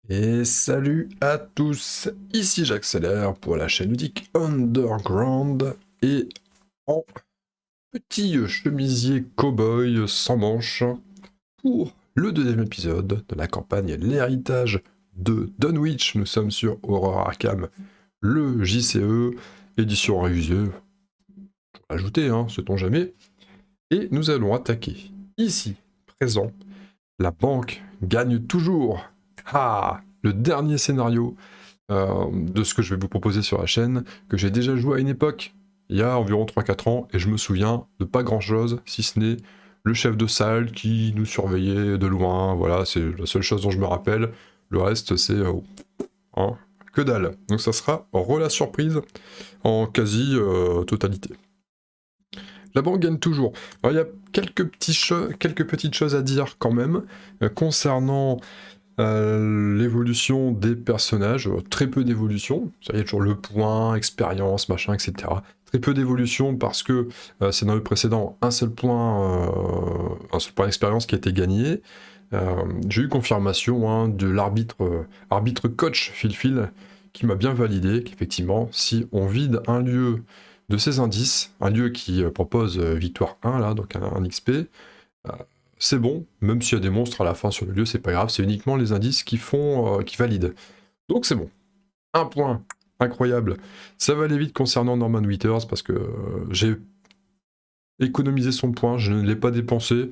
Et salut à tous, ici j'accélère pour la chaîne ludique Underground et en petit chemisier cow-boy sans manches pour le deuxième épisode de la campagne L'héritage de Dunwich. Nous sommes sur Horror Arkham, le JCE, édition révisée, pour l'ajouter, sait-on jamais. Et nous allons attaquer ici, présent, la banque gagne toujours. Ah, le dernier scénario de ce que je vais vous proposer sur la chaîne, que j'ai déjà joué à une époque, il y a environ 3-4 ans, et je me souviens de pas grand chose, si ce n'est le chef de salle qui nous surveillait de loin, voilà, c'est la seule chose dont je me rappelle, le reste c'est que dalle. Donc ça sera Rela Surprise en quasi totalité. La banque gagne toujours. Alors il y a quelques petites choses à dire quand même concernant l'évolution des personnages, très peu d'évolution, ça y est toujours le point, expérience, machin, etc. Très peu d'évolution parce que c'est dans le précédent un seul point d'expérience qui a été gagné. J'ai eu confirmation de l'arbitre coach Phil qui m'a bien validé qu'effectivement si on vide un lieu de ses indices, un lieu qui propose victoire 1 là, donc un XP, c'est bon, même s'il y a des monstres à la fin sur le lieu, c'est pas grave, c'est uniquement les indices qui valident. Donc c'est bon. Un point incroyable. Ça va aller vite concernant Norman Withers parce que j'ai économisé son point, je ne l'ai pas dépensé.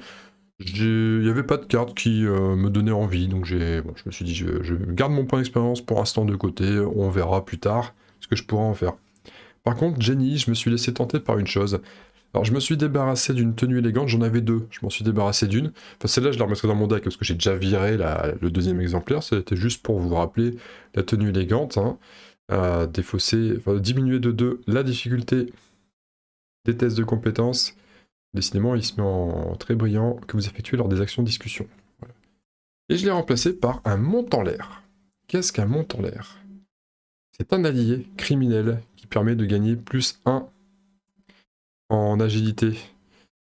Il n'y avait pas de carte qui me donnait envie, donc je me suis dit je garde mon point d'expérience pour l'instant de côté, on verra plus tard ce que je pourrai en faire. Par contre, Jenny, je me suis laissé tenter par une chose. Alors je me suis débarrassé d'une tenue élégante, j'en avais deux, je m'en suis débarrassé d'une. Enfin celle-là je la remettrai dans mon deck parce que j'ai déjà viré le deuxième exemplaire, c'était juste pour vous rappeler la tenue élégante. Diminuer de 2 la difficulté des tests de compétences. Décidément il se met en très brillant que vous effectuez lors des actions de discussion. Voilà. Et je l'ai remplacé par un monte en l'air. Qu'est-ce qu'un monte en l'air? C'est un allié criminel qui permet de gagner +1 en agilité.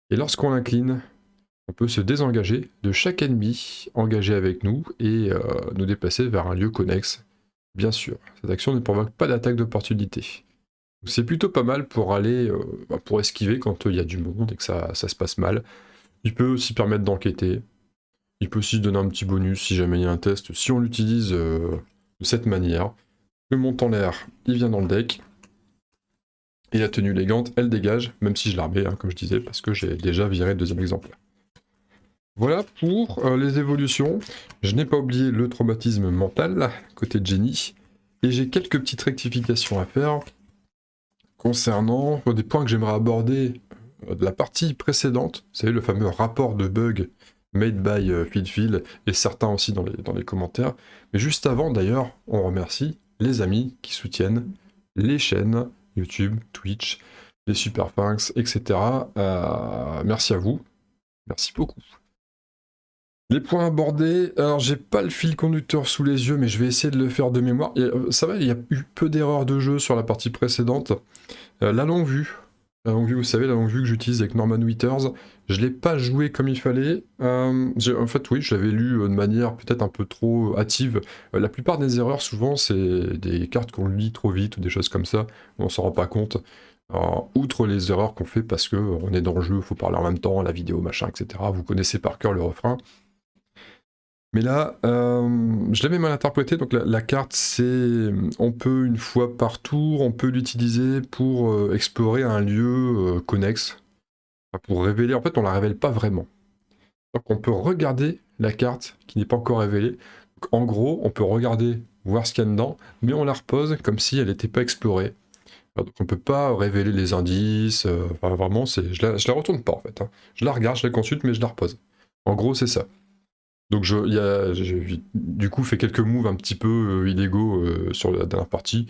Et lorsqu'on l'incline, on peut se désengager de chaque ennemi engagé avec nous et nous déplacer vers un lieu connexe. Bien sûr, cette action ne provoque pas d'attaque d'opportunité. C'est plutôt pas mal pour aller, pour esquiver quand il y a du monde et que ça se passe mal. Il peut aussi permettre d'enquêter. Il peut aussi donner un petit bonus si jamais il y a un test, si on l'utilise de cette manière. Le monte en l'air, il vient dans le deck. Et la tenue élégante, elle dégage, même si je la remets, comme je disais, parce que j'ai déjà viré le deuxième exemplaire. Voilà pour les évolutions. Je n'ai pas oublié le traumatisme mental, côté de Jenny. Et j'ai quelques petites rectifications à faire concernant des points que j'aimerais aborder de la partie précédente. Vous savez, le fameux rapport de bug made by Phil et certains aussi dans les commentaires. Mais juste avant, d'ailleurs, on remercie les amis qui soutiennent les chaînes YouTube, Twitch, les Superfinks, etc. Merci à vous. Merci beaucoup. Les points abordés, alors j'ai pas le fil conducteur sous les yeux, mais je vais essayer de le faire de mémoire. Ça va, il y a eu peu d'erreurs de jeu sur la partie précédente. La longue vue, vous savez, la longue vue que j'utilise avec Norman Withers, je l'ai pas joué comme il fallait. En fait, oui, je l'avais lu de manière peut-être un peu trop hâtive. La plupart des erreurs, souvent, c'est des cartes qu'on lit trop vite ou des choses comme ça, on s'en rend pas compte. Outre les erreurs qu'on fait parce qu'on est dans le jeu, il faut parler en même temps, la vidéo, machin, etc. Vous connaissez par cœur le refrain. Mais là, je l'avais mal interprété, donc la carte, c'est... On peut, une fois par tour, on peut l'utiliser pour explorer un lieu connexe. Enfin, pour révéler... En fait, on la révèle pas vraiment. Donc on peut regarder la carte qui n'est pas encore révélée. Donc, en gros, on peut regarder, voir ce qu'il y a dedans, mais on la repose comme si elle n'était pas explorée. Alors, donc on peut pas révéler les indices, enfin vraiment, je la retourne pas en fait. Je la regarde, je la consulte, mais je la repose. En gros, c'est ça. Donc j'ai du coup fait quelques moves un petit peu illégaux sur la dernière partie.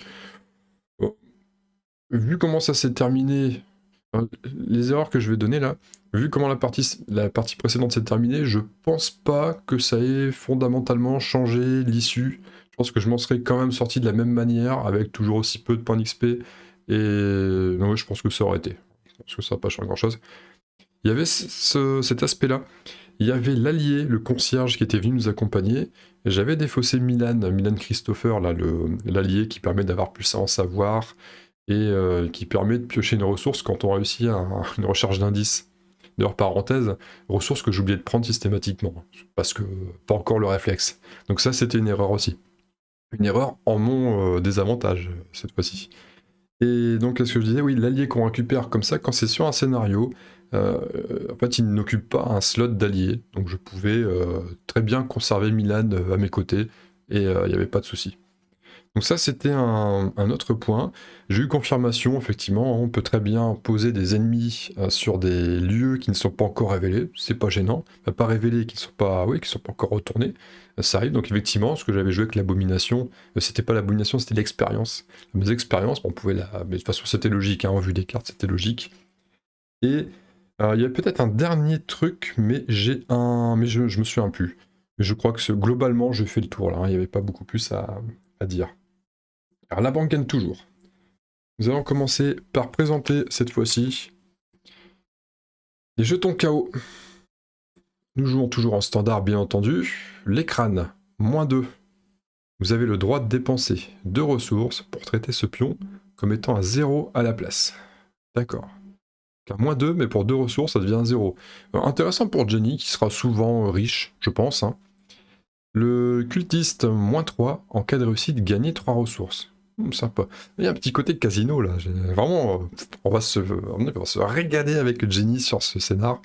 Bon. Vu comment ça s'est terminé, les erreurs que je vais donner là, vu comment la partie précédente s'est terminée, je pense pas que ça ait fondamentalement changé l'issue. Je pense que je m'en serais quand même sorti de la même manière, avec toujours aussi peu de points d'XP. Et non, je pense que ça aurait été. Je pense que ça n'a pas changé grand chose. Il y avait cet aspect-là. Il y avait l'allié, le concierge qui était venu nous accompagner. J'avais défaussé Milan Christopher, là, l'allié qui permet d'avoir plus ça en savoir et qui permet de piocher une ressource quand on réussit une recherche d'indices. D'ailleurs, parenthèse, ressource que j'oubliais de prendre systématiquement, parce que pas encore le réflexe. Donc ça, c'était une erreur aussi. Une erreur en mon désavantage, cette fois-ci. Et donc, qu'est-ce que je disais? Oui, l'allié qu'on récupère comme ça, quand c'est sur un scénario, en fait, il n'occupe pas un slot d'allié. Donc, je pouvais très bien conserver Milan à mes côtés, et il n'y avait pas de souci. Donc ça, c'était un autre point. J'ai eu confirmation, effectivement, on peut très bien poser des ennemis sur des lieux qui ne sont pas encore révélés, c'est pas gênant. Pas révélés, qui ne sont pas, oui, qui sont pas encore retournés, ça arrive. Donc effectivement, ce que j'avais joué avec l'abomination, c'était pas l'abomination, c'était l'expérience. Mes expériences, on pouvait mais de toute façon, c'était logique, hein, en vue des cartes, c'était logique. Et il y a peut-être un dernier truc, mais mais je me souviens plus. Mais je crois que globalement, j'ai fait le tour là, hein, il n'y avait pas beaucoup plus à dire. Alors la banque gagne toujours. Nous allons commencer par présenter cette fois-ci les jetons KO. Nous jouons toujours en standard bien entendu. Les crânes, -2. Vous avez le droit de dépenser 2 ressources pour traiter ce pion comme étant à 0 à la place. D'accord. À -2, mais pour 2 ressources, ça devient 0. Intéressant pour Jenny, qui sera souvent riche, je pense. Hein. Le cultiste, -3. En cas de réussite, gagner 3 ressources. Sympa. Il y a un petit côté casino là. Vraiment, on va se régaler avec Jenny sur ce scénar.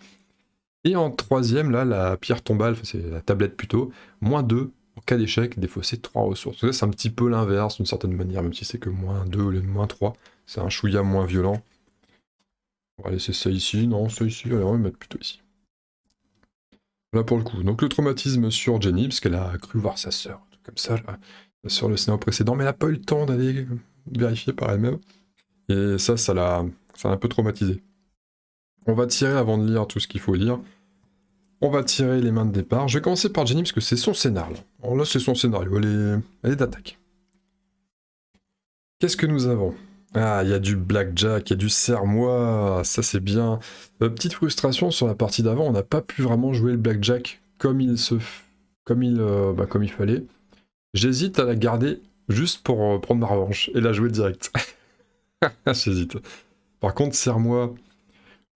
Et en troisième, là, la pierre tombale, c'est la tablette plutôt, -2. En cas d'échec, défausser 3 ressources. C'est un petit peu l'inverse d'une certaine manière, même si c'est que -2 au lieu de -3. C'est un chouïa moins violent. On va laisser ça ici. Non, ça ici. Allez, on va le mettre plutôt ici. Là pour le coup. Donc le traumatisme sur Jenny, parce qu'elle a cru voir sa sœur, comme ça, là, sur le scénario précédent, mais elle n'a pas eu le temps d'aller vérifier par elle-même. Et ça l'a un peu traumatisé. On va tirer avant de lire tout ce qu'il faut lire. On va tirer les mains de départ. Je vais commencer par Jenny parce que c'est son scénar. Là, alors là c'est son scénario, elle est d'attaque. Qu'est-ce que nous avons? Ah, il y a du blackjack, il y a du serre-moi, ça c'est bien. Petite frustration sur la partie d'avant, on n'a pas pu vraiment jouer le blackjack comme il fallait. J'hésite à la garder juste pour prendre ma revanche et la jouer direct. J'hésite. Par contre, serre-moi,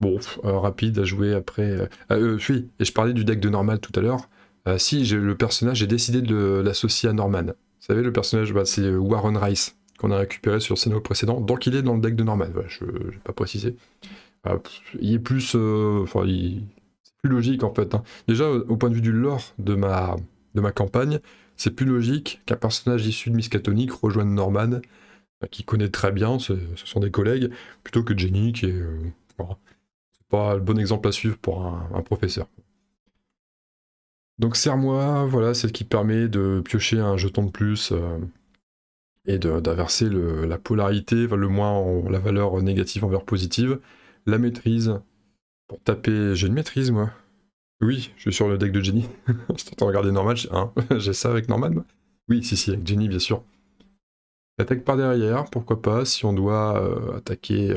bon, rapide à jouer après. Oui, et je parlais du deck de Normal tout à l'heure. Si, le personnage, j'ai décidé de l'associer à Norman. Vous savez, le personnage, c'est Warren Rice, qu'on a récupéré sur le scénario précédent, donc il est dans le deck de Norman. Voilà, je n'ai pas précisé. Il est plus. C'est plus logique en fait. Hein. Déjà, au point de vue du lore de ma campagne, c'est plus logique qu'un personnage issu de Miskatonic rejoigne Norman, qui connaît très bien, ce sont des collègues, plutôt que Jenny, qui est. Voilà. C'est pas le bon exemple à suivre pour un professeur. Donc serre-moi, voilà, c'est ce qui permet de piocher un jeton de plus et d'inverser la polarité, le moins la valeur négative envers positive. La maîtrise, pour taper... J'ai une maîtrise, moi. Oui, je suis sur le deck de Jenny. Je t'entends regarder normal, j'ai ça avec normal, moi. Oui, si, avec Jenny, bien sûr. Attaque par derrière, pourquoi pas, si on doit attaquer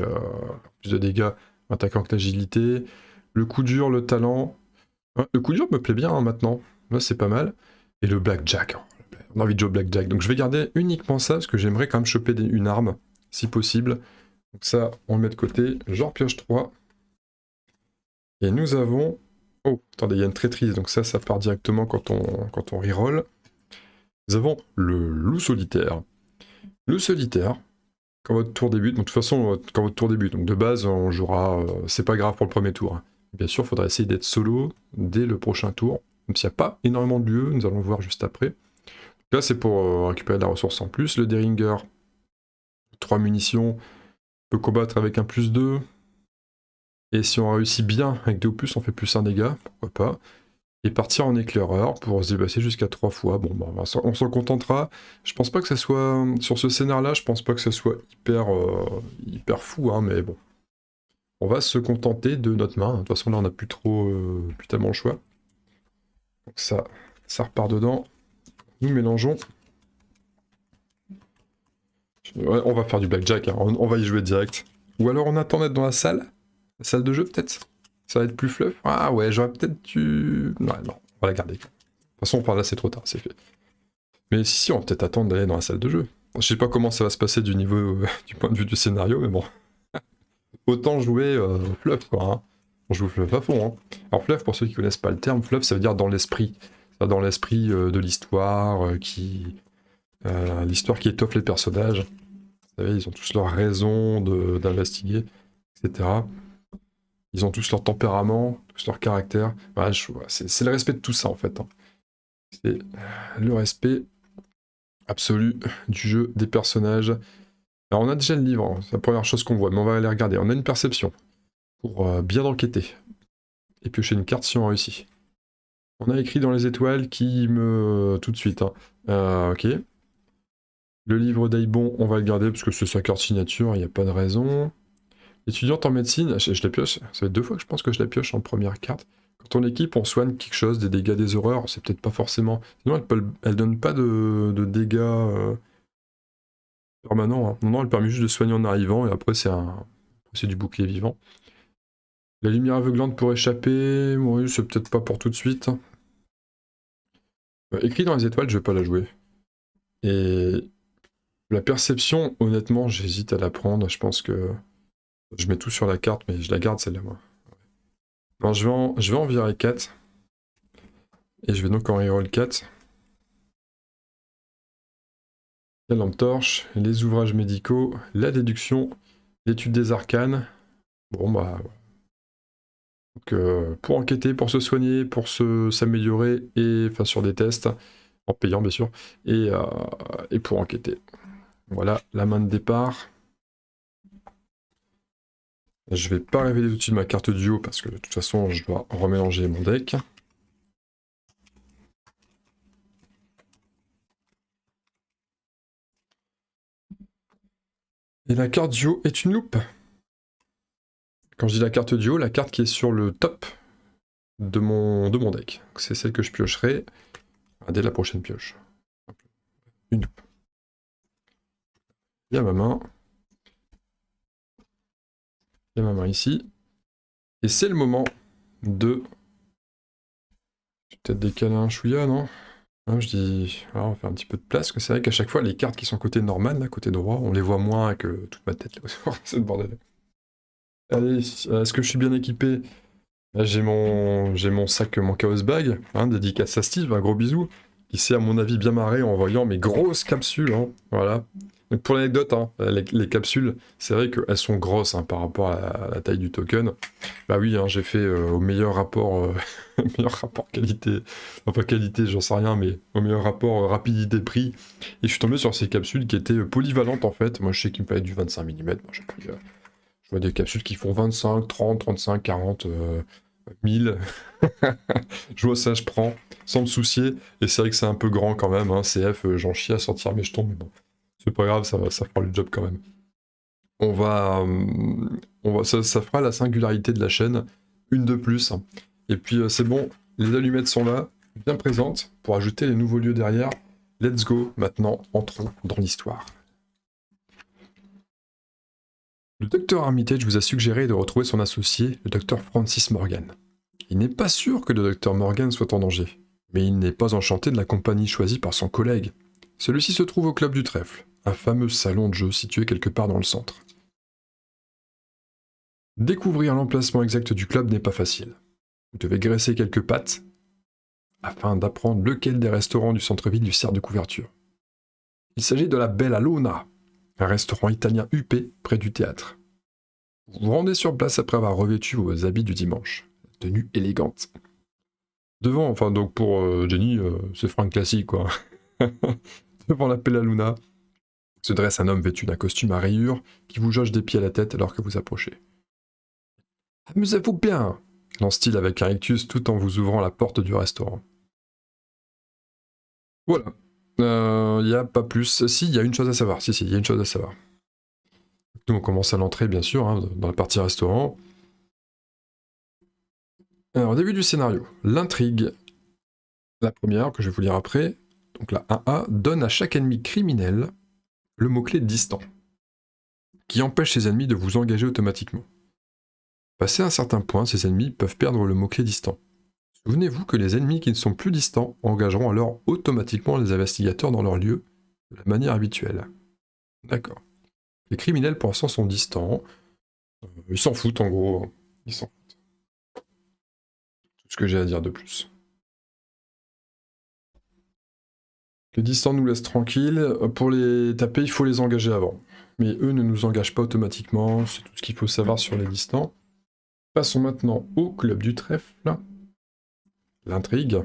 plus de dégâts, attaquant avec l'agilité. Le coup dur, le talent. Ouais, le coup dur me plaît bien hein, maintenant. Là, c'est pas mal. Et le blackjack. On a envie de jouer au blackjack. Donc je vais garder uniquement ça, parce que j'aimerais quand même choper une arme, si possible. Donc ça, on le met de côté. Genre pioche 3. Et nous avons... Oh, attendez, il y a une traîtrise. Donc ça part directement quand on reroll. Nous avons le loup solitaire. Le solitaire, quand votre tour débute, donc de toute façon, quand votre tour débute, donc de base, on jouera... c'est pas grave pour le premier tour. Hein. Bien sûr, il faudra essayer d'être solo dès le prochain tour. Même s'il n'y a pas énormément de lieux, nous allons voir juste après. Là, c'est pour récupérer de la ressource en plus. Le Derringer, 3 munitions, peut combattre avec un +2. Et si on réussit bien avec 2 ou plus, on fait +1 dégâts, pourquoi pas. Et partir en éclaireur pour se déplacer jusqu'à 3 fois. Bon, bah, on s'en contentera. Je pense pas que ça soit... Sur ce scénar-là, je pense pas que ça soit hyper fou, hein, mais bon. On va se contenter de notre main. De toute façon, là, on n'a plus tellement le choix. Donc ça repart dedans. Nous mélangeons. Ouais, on va faire du blackjack, hein. On va y jouer direct. Ou alors on attend d'être dans la salle de jeu peut-être. Ça va être plus fluff. Ah ouais, j'aurais peut-être dû... Non, non, on va la garder. De toute façon, par là, c'est trop tard, c'est fait. Mais si, on va peut-être attendre d'aller dans la salle de jeu. Je sais pas comment ça va se passer du niveau, du point de vue du scénario, mais bon. Autant jouer fluff, quoi. Hein. On joue fluff à fond. Hein. Alors fluff, pour ceux qui connaissent pas le terme, fluff, ça veut dire dans l'esprit. Ça, dans l'esprit de l'histoire, l'histoire qui étoffe les personnages. Vous savez, ils ont tous leurs raisons d'investiguer, etc. Ils ont tous leur tempérament, tous leur caractère. Voilà, c'est le respect de tout ça, en fait. Hein. C'est le respect absolu du jeu, des personnages. Alors on a déjà le livre, hein, c'est la première chose qu'on voit, mais on va aller regarder. On a une perception pour bien enquêter et piocher une carte si on réussit. On a écrit dans les étoiles qui me... tout de suite. Hein. Ok. Le livre d'Aibon, on va le garder parce que c'est sa carte signature, il n'y a pas de raison. Étudiante en médecine, je la pioche, ça fait 2 fois que je pense que je la pioche en première carte. Quand on équipe, on soigne quelque chose, des dégâts, des horreurs, c'est peut-être pas forcément... Sinon, elle donne pas de dégâts permanents. Hein. Non, elle permet juste de soigner en arrivant, et après c'est du bouclier vivant. La lumière aveuglante pour échapper, oui, c'est peut-être pas pour tout de suite. Écrit dans les étoiles, je vais pas la jouer. Et la perception, honnêtement, j'hésite à la prendre. Je pense que je mets tout sur la carte, mais je la garde celle-là, moi. Non, je vais en virer 4. Et je vais donc en reroll 4. La lampe torche, les ouvrages médicaux, la déduction, l'étude des arcanes. Bon, bah... Donc, pour enquêter, pour se soigner, pour s'améliorer, et enfin sur des tests, en payant bien sûr, et pour enquêter. Voilà la main de départ. Je vais pas révéler tout de suite ma carte duo parce que de toute façon je dois remélanger mon deck. Et la carte duo est une loupe. Quand je dis la carte duo, la carte qui est sur le top de mon deck. C'est celle que je piocherai dès la prochaine pioche. Une loupe. Il y a ma main. Il y a ma main ici. Et c'est le moment de... Je vais peut-être décaler un chouïa, non? Ah, je dis, alors on va faire un petit peu de place, parce que c'est vrai qu'à chaque fois, les cartes qui sont côté normal, là, côté droit, on les voit moins que toute ma tête, là, c'est le bordel. Allez, est-ce que je suis bien équipé? Là, j'ai mon sac, mon Chaos Bag, hein, dédicace à Steve, un gros bisou, qui s'est à mon avis bien marré en voyant mes grosses capsules, hein, voilà. Donc pour l'anecdote, hein, les capsules, c'est vrai qu'elles sont grosses hein, par rapport à la taille du token. Bah oui, hein, j'ai fait au meilleur rapport, meilleur rapport qualité, enfin qualité, j'en sais rien, mais au meilleur rapport rapidité-prix. Et je suis tombé sur ces capsules qui étaient polyvalentes en fait. Moi je sais qu'il me fallait du 25 mm, moi j'ai pris, je vois des capsules qui font 25, 30, 35, 40, 1000. Je vois ça, je prends, sans me soucier. Et c'est vrai que c'est un peu grand quand même, hein, CF, j'en chie à sortir mes jetons, mais bon, c'est pas grave, ça fera le job quand même. Ça fera la singularité de la chaîne, une de plus. Et puis c'est bon, les allumettes sont là, bien présentes, pour ajouter les nouveaux lieux derrière. Let's go, maintenant, entrons dans l'histoire. Le docteur Armitage vous a suggéré de retrouver son associé, le docteur Francis Morgan. Il n'est pas sûr que le docteur Morgan soit en danger, mais il n'est pas enchanté de la compagnie choisie par son collègue. Celui-ci se trouve au Club du Trèfle, un fameux salon de jeu situé quelque part dans le centre. Découvrir l'emplacement exact du club n'est pas facile. Vous devez graisser quelques pattes afin d'apprendre lequel des restaurants du centre-ville lui sert de couverture. Il s'agit de la Bella Luna, un restaurant italien huppé près du théâtre. Vous vous rendez sur place après avoir revêtu vos habits du dimanche. Tenue élégante. Devant, enfin donc pour Jenny, c'est fringue classique quoi. Devant la Bella Luna, se dresse un homme vêtu d'un costume à rayures qui vous jauge des pieds à la tête alors que vous approchez. Amusez-vous bien, lance-t-il avec un rictus tout en vous ouvrant la porte du restaurant. Voilà. Il n'y a pas plus. Si, il y a une chose à savoir. Si, il y a une chose à savoir. Nous, on commence à l'entrée, bien sûr, hein, dans la partie restaurant. Alors, début du scénario. L'intrigue, la première, que je vais vous lire après, donc la 1A, donne à chaque ennemi criminel le mot-clé distant, qui empêche ses ennemis de vous engager automatiquement. Passé un certain point, ces ennemis peuvent perdre le mot-clé distant. Souvenez-vous que les ennemis qui ne sont plus distants engageront alors automatiquement les investigateurs dans leur lieu de la manière habituelle. D'accord. Les criminels pour l'instant sont distants. Ils s'en foutent en gros. Ils s'en foutent. Tout ce que j'ai à dire de plus. Les distants nous laissent tranquilles. Pour les taper, il faut les engager avant. Mais eux ne nous engagent pas automatiquement. C'est tout ce qu'il faut savoir sur les distants. Passons maintenant au club du trèfle. L'intrigue.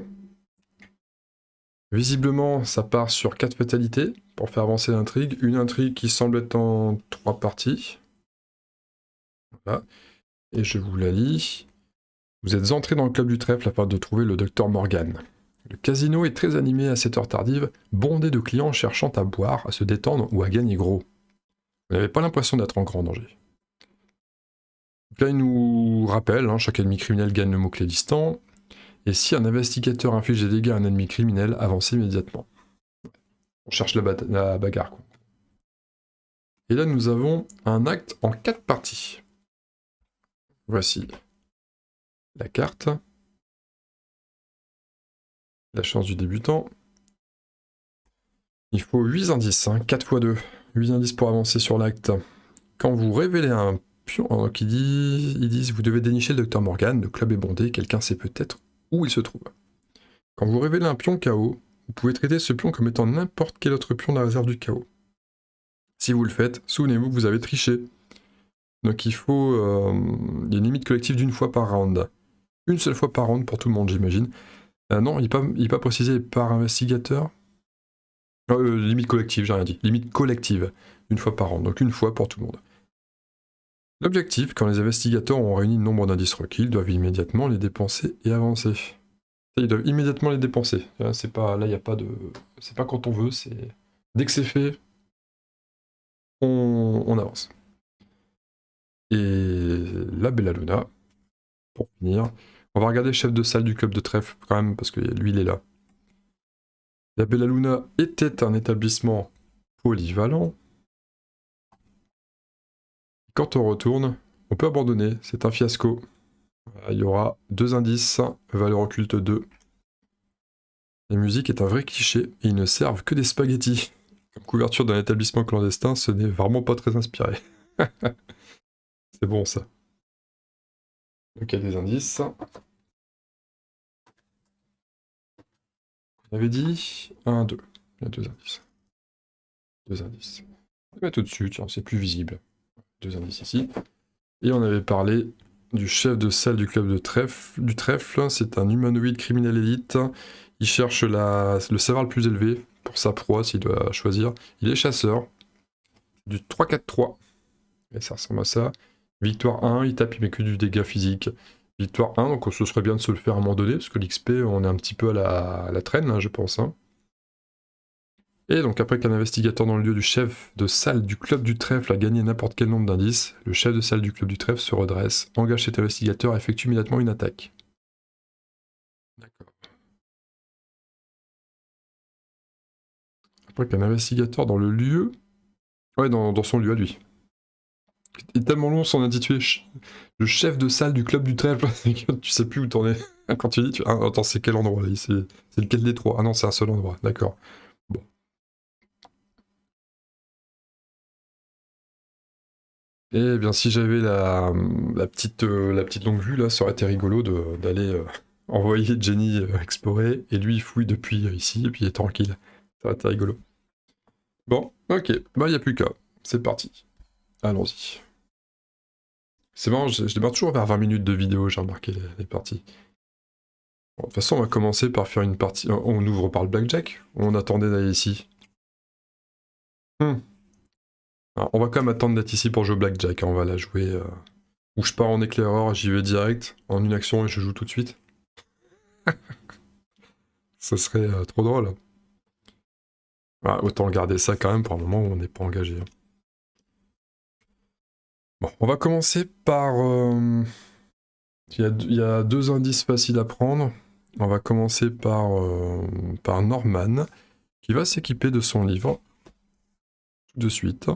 Visiblement, ça part sur 4 fatalités pour faire avancer l'intrigue. Une intrigue qui semble être en 3 parties. Voilà. Et je vous la lis. Vous êtes entré dans le club du trèfle afin de trouver le docteur Morgan. Le casino est très animé à cette heure tardive, bondé de clients cherchant à boire, à se détendre ou à gagner gros. Vous n'avez pas l'impression d'être en grand danger. Donc là, il nous rappelle, chaque ennemi criminel gagne le mot-clé distant, et si un investigateur inflige des dégâts à un ennemi criminel, avancez immédiatement. On cherche la bagarre, quoi. Et là, nous avons un acte en 4 parties. Voici la carte. La chance du débutant. Il faut 8 indices, 4 x 2. 8 indices pour avancer sur l'acte. Quand vous révélez un pion, donc ils disent vous devez dénicher le docteur Morgan, le club est bondé, quelqu'un sait peut-être où il se trouve. Quand vous révélez un pion KO, vous pouvez traiter ce pion comme étant n'importe quel autre pion de la réserve du KO. Si vous le faites, souvenez-vous que vous avez triché. Donc il faut... il y a une limite collective d'une fois par round. Une seule fois par round pour tout le monde, j'imagine. Non, il n'est pas précisé par investigateur. Limite collective, j'ai rien dit. Limite collective, une fois par round. Donc une fois pour tout le monde. L'objectif, quand les investigateurs ont réuni le nombre d'indices requis, ils doivent immédiatement les dépenser et avancer. Ils doivent immédiatement les dépenser. C'est pas, là, il n'y a pas de... C'est pas quand on veut, c'est... Dès que c'est fait, on avance. Et la Bella Luna, pour finir, on va regarder le chef de salle du club de trèfle, quand même, parce que lui, il est là. La Bella Luna était un établissement polyvalent. Quand on retourne, on peut abandonner, c'est un fiasco. Il y aura 2 indices, valeur occulte 2. La musique est un vrai cliché et ils ne servent que des spaghettis. Comme couverture d'un établissement clandestin, ce n'est vraiment pas très inspiré. C'est bon ça. Donc il y a des indices. On avait dit 1, 2. Il y a 2 indices. 2 indices. On va mettre au-dessus, tiens, c'est plus visible. 2 indices ici. Et on avait parlé du chef de salle du club de trèfle. C'est un humanoïde criminel élite. Il cherche le savoir le plus élevé pour sa proie s'il doit choisir. Il est chasseur. Du 3-4-3. Et ça ressemble à ça. Victoire 1, il tape, il met que du dégât physique. Victoire 1, donc ce serait bien de se le faire à un moment donné, parce que l'XP, on est un petit peu à la traîne, je pense. Et donc après qu'un investigateur dans le lieu du chef de salle du club du trèfle a gagné n'importe quel nombre d'indices, le chef de salle du club du trèfle se redresse, engage cet investigateur et effectue immédiatement une attaque. D'accord. Après qu'un investigateur dans le lieu... Ouais, dans son lieu à lui. Il est tellement long son intitulé. Le chef de salle du club du trèfle. Tu sais plus où t'en es. Quand tu dis, ah, attends, c'est quel endroit là? C'est lequel des trois? Ah non, c'est un seul endroit, d'accord. Bon. Eh bien, si j'avais la petite longue vue là, ça aurait été rigolo d'aller envoyer Jenny explorer, et lui il fouille depuis ici, et puis il est tranquille. Ça aurait été rigolo. Bon, ok, bah il n'y a plus qu'à. C'est parti. Allons-y. C'est marrant, je démarre toujours vers 20 minutes de vidéo, j'ai remarqué les parties. Bon, de toute façon, on va commencer par faire une partie. On ouvre par le blackjack, ou on attendait d'aller ici? Alors, on va quand même attendre d'être ici pour jouer au blackjack, on va la jouer. Ou je pars en éclaireur, j'y vais direct, en une action et je joue tout de suite. Ça serait trop drôle. Ah, autant garder ça quand même pour un moment où on n'est pas engagé. Bon, on va commencer par... Il y a 2 indices faciles à prendre. On va commencer par Norman, qui va s'équiper de son livre. Tout de suite.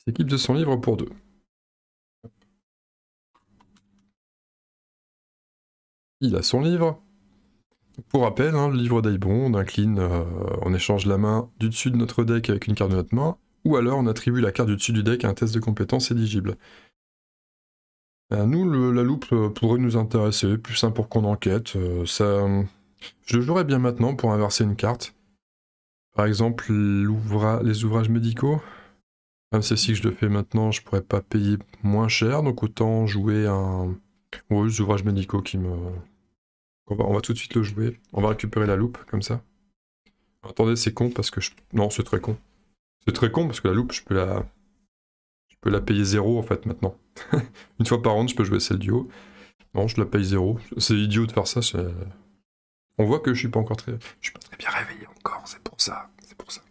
S'équipe de son livre pour 2. Il a son livre. Pour rappel, hein, le livre d'Aibon, on incline, on échange la main du dessus de notre deck avec une carte de notre main, ou alors on attribue la carte du dessus du deck à un test de compétence éligible. Nous, la loupe pourrait nous intéresser, plus simple pour qu'on enquête. Je le jouerais bien maintenant pour inverser une carte. Par exemple, les ouvrages médicaux. Même si je le fais maintenant, je pourrais pas payer moins cher, donc autant jouer les ouvrages médicaux qui me... On va tout de suite le jouer. On va récupérer la loupe, comme ça. Attendez, c'est con parce que Non, c'est très con. C'est très con parce que la loupe, je peux la payer 0 en fait maintenant. Une fois par round, je peux jouer celle du haut. Non, je la paye 0. C'est idiot de faire ça. On voit que je suis pas encore très... Je suis pas très bien réveillé encore, c'est pour ça. C'est pour ça.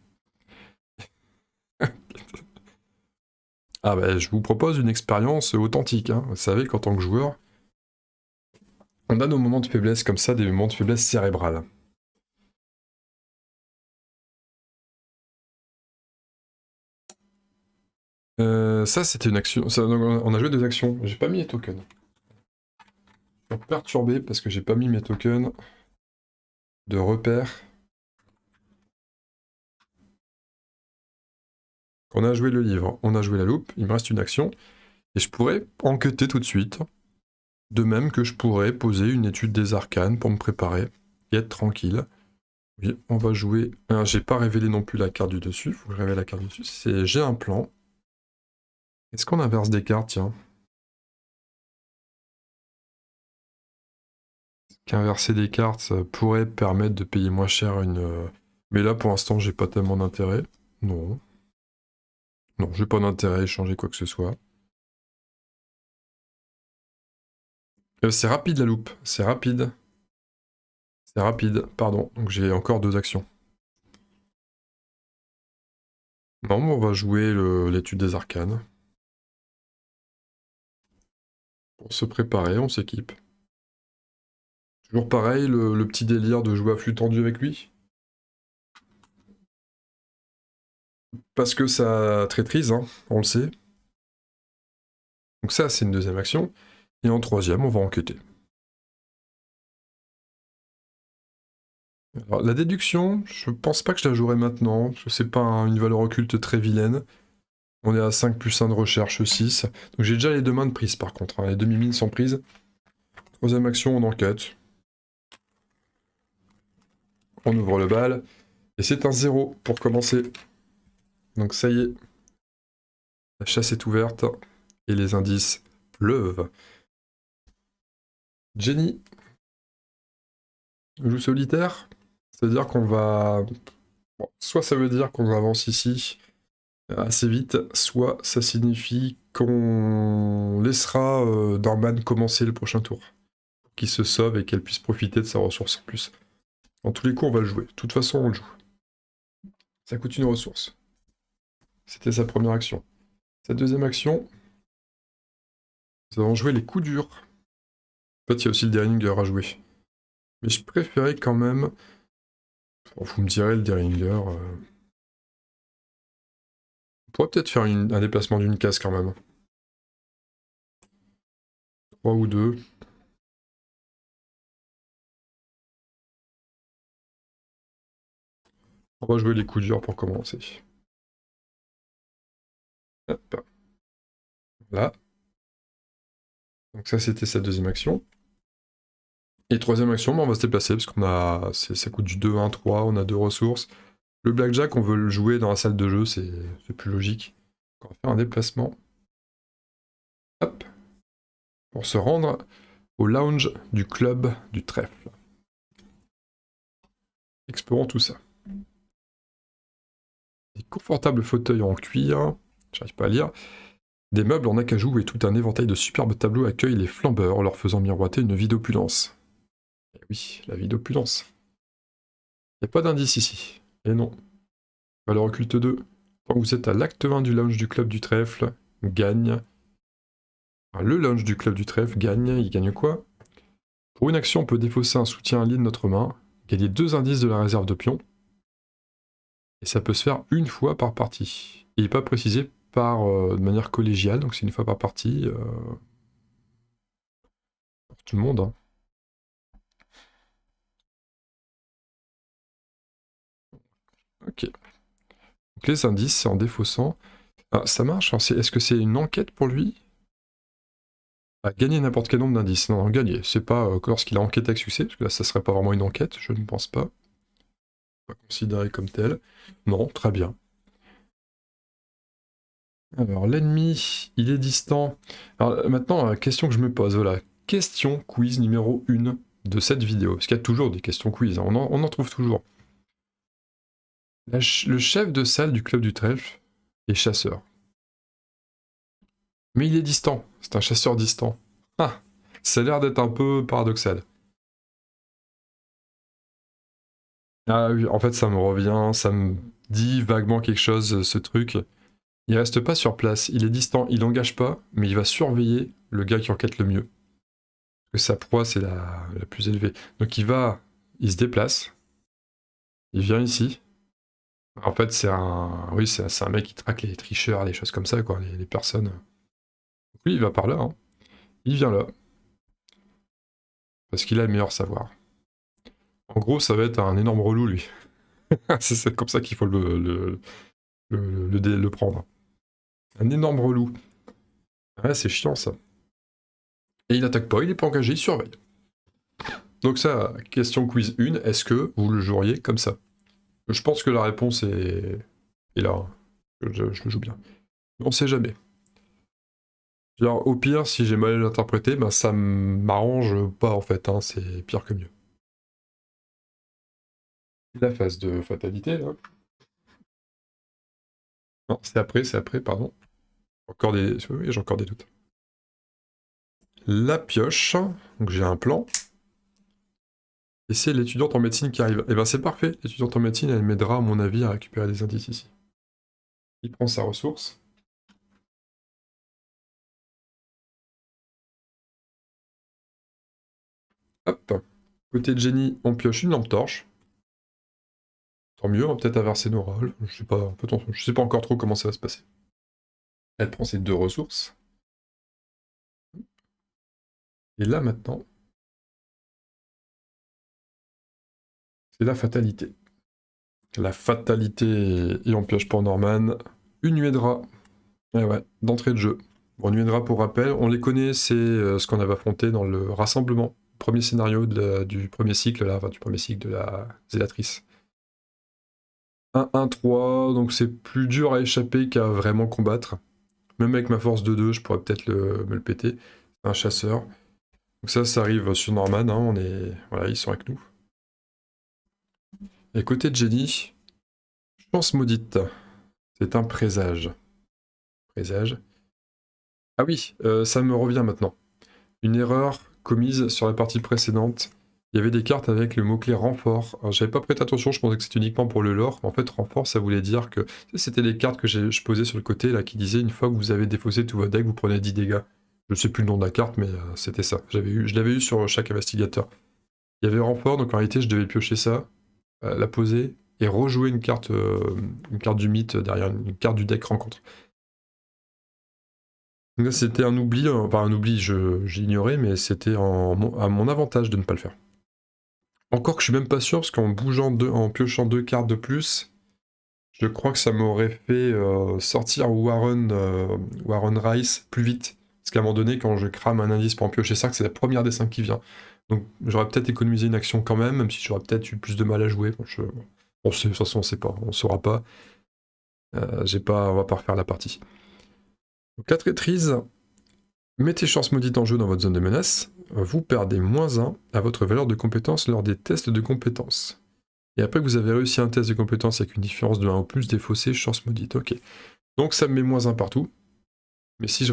Ah bah, je vous propose une expérience authentique. Hein. Vous savez qu'en tant que joueur, on a nos moments de faiblesse comme ça, des moments de faiblesse cérébrale. Ça, c'était une action. On a joué 2 actions. J'ai pas mis les tokens. Je suis perturbé parce que j'ai pas mis mes tokens de repère. On a joué le livre, on a joué la loupe, il me reste une action, et je pourrais enquêter tout de suite. De même que je pourrais poser une étude des arcanes pour me préparer et être tranquille. Oui, on va jouer. J'ai pas révélé non plus la carte du dessus, faut que je révèle la carte du dessus. J'ai un plan. Est-ce qu'on inverse des cartes, tiens? Qu'inverser des cartes, ça pourrait permettre de payer moins cher une. Mais là, pour l'instant, j'ai pas tellement d'intérêt. Non. Non, j'ai pas d'intérêt à échanger quoi que ce soit. C'est rapide la loupe, c'est rapide. C'est rapide, pardon. Donc j'ai encore 2 actions. Non, mais on va jouer l'étude des arcanes. Pour se préparer, on s'équipe. Toujours pareil, le petit délire de jouer à flux tendu avec lui. Parce que ça traîtrise, hein, on le sait. Donc ça, c'est une deuxième action. Et en troisième, on va enquêter. Alors, la déduction, je pense pas que je la jouerai maintenant. C'est pas une valeur occulte très vilaine. On est à 5 plus 1 de recherche, 6. Donc j'ai déjà les 2 mains de prise par contre. Hein. Les demi-mines sont prises. Troisième action, on enquête. On ouvre le bal. Et c'est un 0 pour commencer. Donc ça y est. La chasse est ouverte. Et les indices pleuvent. Jenny joue solitaire. C'est-à-dire qu'on va... Bon, soit ça veut dire qu'on avance ici assez vite, soit ça signifie qu'on laissera Dorman commencer le prochain tour. Qu'il se sauve et qu'elle puisse profiter de sa ressource en plus. En tous les coups, on va le jouer. De toute façon, on le joue. Ça coûte une ressource. C'était sa première action. Sa deuxième action, nous allons jouer les coups durs. En fait, il y a aussi le Derringer à jouer. Mais je préférais quand même... Bon, vous me direz, le Derringer... On pourrait peut-être faire un déplacement d'une case quand même. 3 ou 2. On va jouer les coups durs pour commencer. Hop. Là. Donc ça, c'était sa deuxième action. Et troisième action, on va se déplacer parce qu'on a... Ça coûte du 2, 1, 3, on a 2 ressources. Le blackjack, on veut le jouer dans la salle de jeu, c'est plus logique. On va faire un déplacement. Hop. Pour se rendre au lounge du club du trèfle. Explorons tout ça. Des confortables fauteuils en cuir, j'arrive pas à lire. Des meubles en acajou et tout un éventail de superbes tableaux accueillent les flambeurs, leur faisant miroiter une vie d'opulence. Et oui, la vie d'opulence. Il n'y a pas d'indice ici. Et non. Valeur occulte 2. Quand vous êtes à l'acte 1 du lounge du club du trèfle, gagne. Enfin, le lounge du club du trèfle gagne. Il gagne quoi? Pour une action, on peut défausser un soutien allié de notre main, gagner 2 indices de la réserve de pions. Et ça peut se faire une fois par partie. Il n'est pas précisé de manière collégiale, donc c'est une fois par partie. Pour tout le monde. Hein. Ok. Donc les indices, c'est en défaussant. Ah, ça marche, hein. Est-ce que c'est une enquête pour lui? À gagner n'importe quel nombre d'indices. Non, non, gagner. C'est pas lorsqu'il a enquêté avec succès, parce que là, ça serait pas vraiment une enquête, je ne pense pas. Pas considéré comme tel. Non, très bien. Alors, l'ennemi, il est distant. Alors, maintenant, question que je me pose, voilà. Question quiz numéro 1 de cette vidéo. Parce qu'il y a toujours des questions quiz, hein. On en trouve toujours. Le chef de salle du club du trèfle est chasseur. Mais il est distant. C'est un chasseur distant. Ah, ça a l'air d'être un peu paradoxal. Ah oui, en fait, ça me revient, ça me dit vaguement quelque chose, ce truc. Il reste pas sur place, il est distant, il n'engage pas, mais il va surveiller le gars qui enquête le mieux. Parce que sa proie, c'est la plus élevée. Donc il se déplace, il vient ici. En fait, oui, c'est un mec qui traque les tricheurs, les choses comme ça, quoi, les personnes. Donc lui, il va par là, hein. Il vient là, parce qu'il a le meilleur savoir. En gros, ça va être un énorme relou, lui. C'est comme ça qu'il faut le prendre. Un énorme relou. Ouais, c'est chiant, ça. Et il n'attaque pas, il n'est pas engagé, il surveille. Donc ça, question quiz 1, est-ce que vous le joueriez comme ça? Je pense que la réponse est là, hein. Je le joue bien. On sait jamais. Genre, au pire, si j'ai mal interprété, ben ça m'arrange pas en fait, hein, c'est pire que mieux. La phase de fatalité, là. Non, c'est après, pardon. Encore des. Oui, j'ai encore des doutes. La pioche, donc j'ai un plan. Et c'est l'étudiante en médecine qui arrive. Et ben c'est parfait, l'étudiante en médecine, elle m'aidera à mon avis à récupérer des indices ici. Il prend sa ressource. Hop. Côté de Jenny, on pioche une lampe torche. Tant mieux, on va peut-être inverser nos rôles. Je sais pas encore trop comment ça va se passer. Elle prend ses 2 ressources. Et là maintenant, c'est la fatalité. La fatalité, et on pioche pour Norman. Une nuée de rats. Eh ouais, d'entrée de jeu. Bon, nuée de rats pour rappel, on les connaît, c'est ce qu'on avait affronté dans le rassemblement. Premier scénario du premier cycle, là, enfin, du premier cycle de la zélatrice. 1-1-3, donc c'est plus dur à échapper qu'à vraiment combattre. Même avec ma force de 2, je pourrais peut-être me le péter. Un chasseur. Donc ça arrive sur Norman, hein, voilà, ils sont avec nous. Et côté de Jenny, chance maudite. C'est un présage. Présage. Ah oui, ça me revient maintenant. Une erreur commise sur la partie précédente. Il y avait des cartes avec le mot-clé renfort. Alors, j'avais pas prêté attention, je pensais que c'était uniquement pour le lore. En fait, renfort, ça voulait dire que c'était les cartes que je posais sur le côté, là, qui disaient une fois que vous avez défaussé tout votre deck, vous prenez 10 dégâts. Je sais plus le nom de la carte, mais c'était ça. Je l'avais eu sur chaque investigateur. Il y avait renfort, donc en réalité, je devais piocher ça, la poser, et rejouer une carte du mythe derrière, une carte du deck rencontre. Donc là, c'était un oubli, enfin un oubli, j'ignorais, mais c'était à mon avantage de ne pas le faire. Encore que je suis même pas sûr, parce en piochant 2 cartes de plus, je crois que ça m'aurait fait sortir Warren Rice plus vite. Parce qu'à un moment donné, quand je crame un indice pour en piocher 5, c'est la première des 5 qui vient. Donc j'aurais peut-être économisé une action quand même si j'aurais peut-être eu plus de mal à jouer. De toute façon, on sait pas, on saura pas. On va pas refaire la partie. Donc la traîtrise, mettez chance maudite en jeu dans votre zone de menace. Vous perdez -1 à votre valeur de compétence lors des tests de compétences. Et après que vous avez réussi un test de compétence avec une différence de 1 ou plus, défaussé, chance maudite. Ok. Donc ça me met -1 partout. Mais si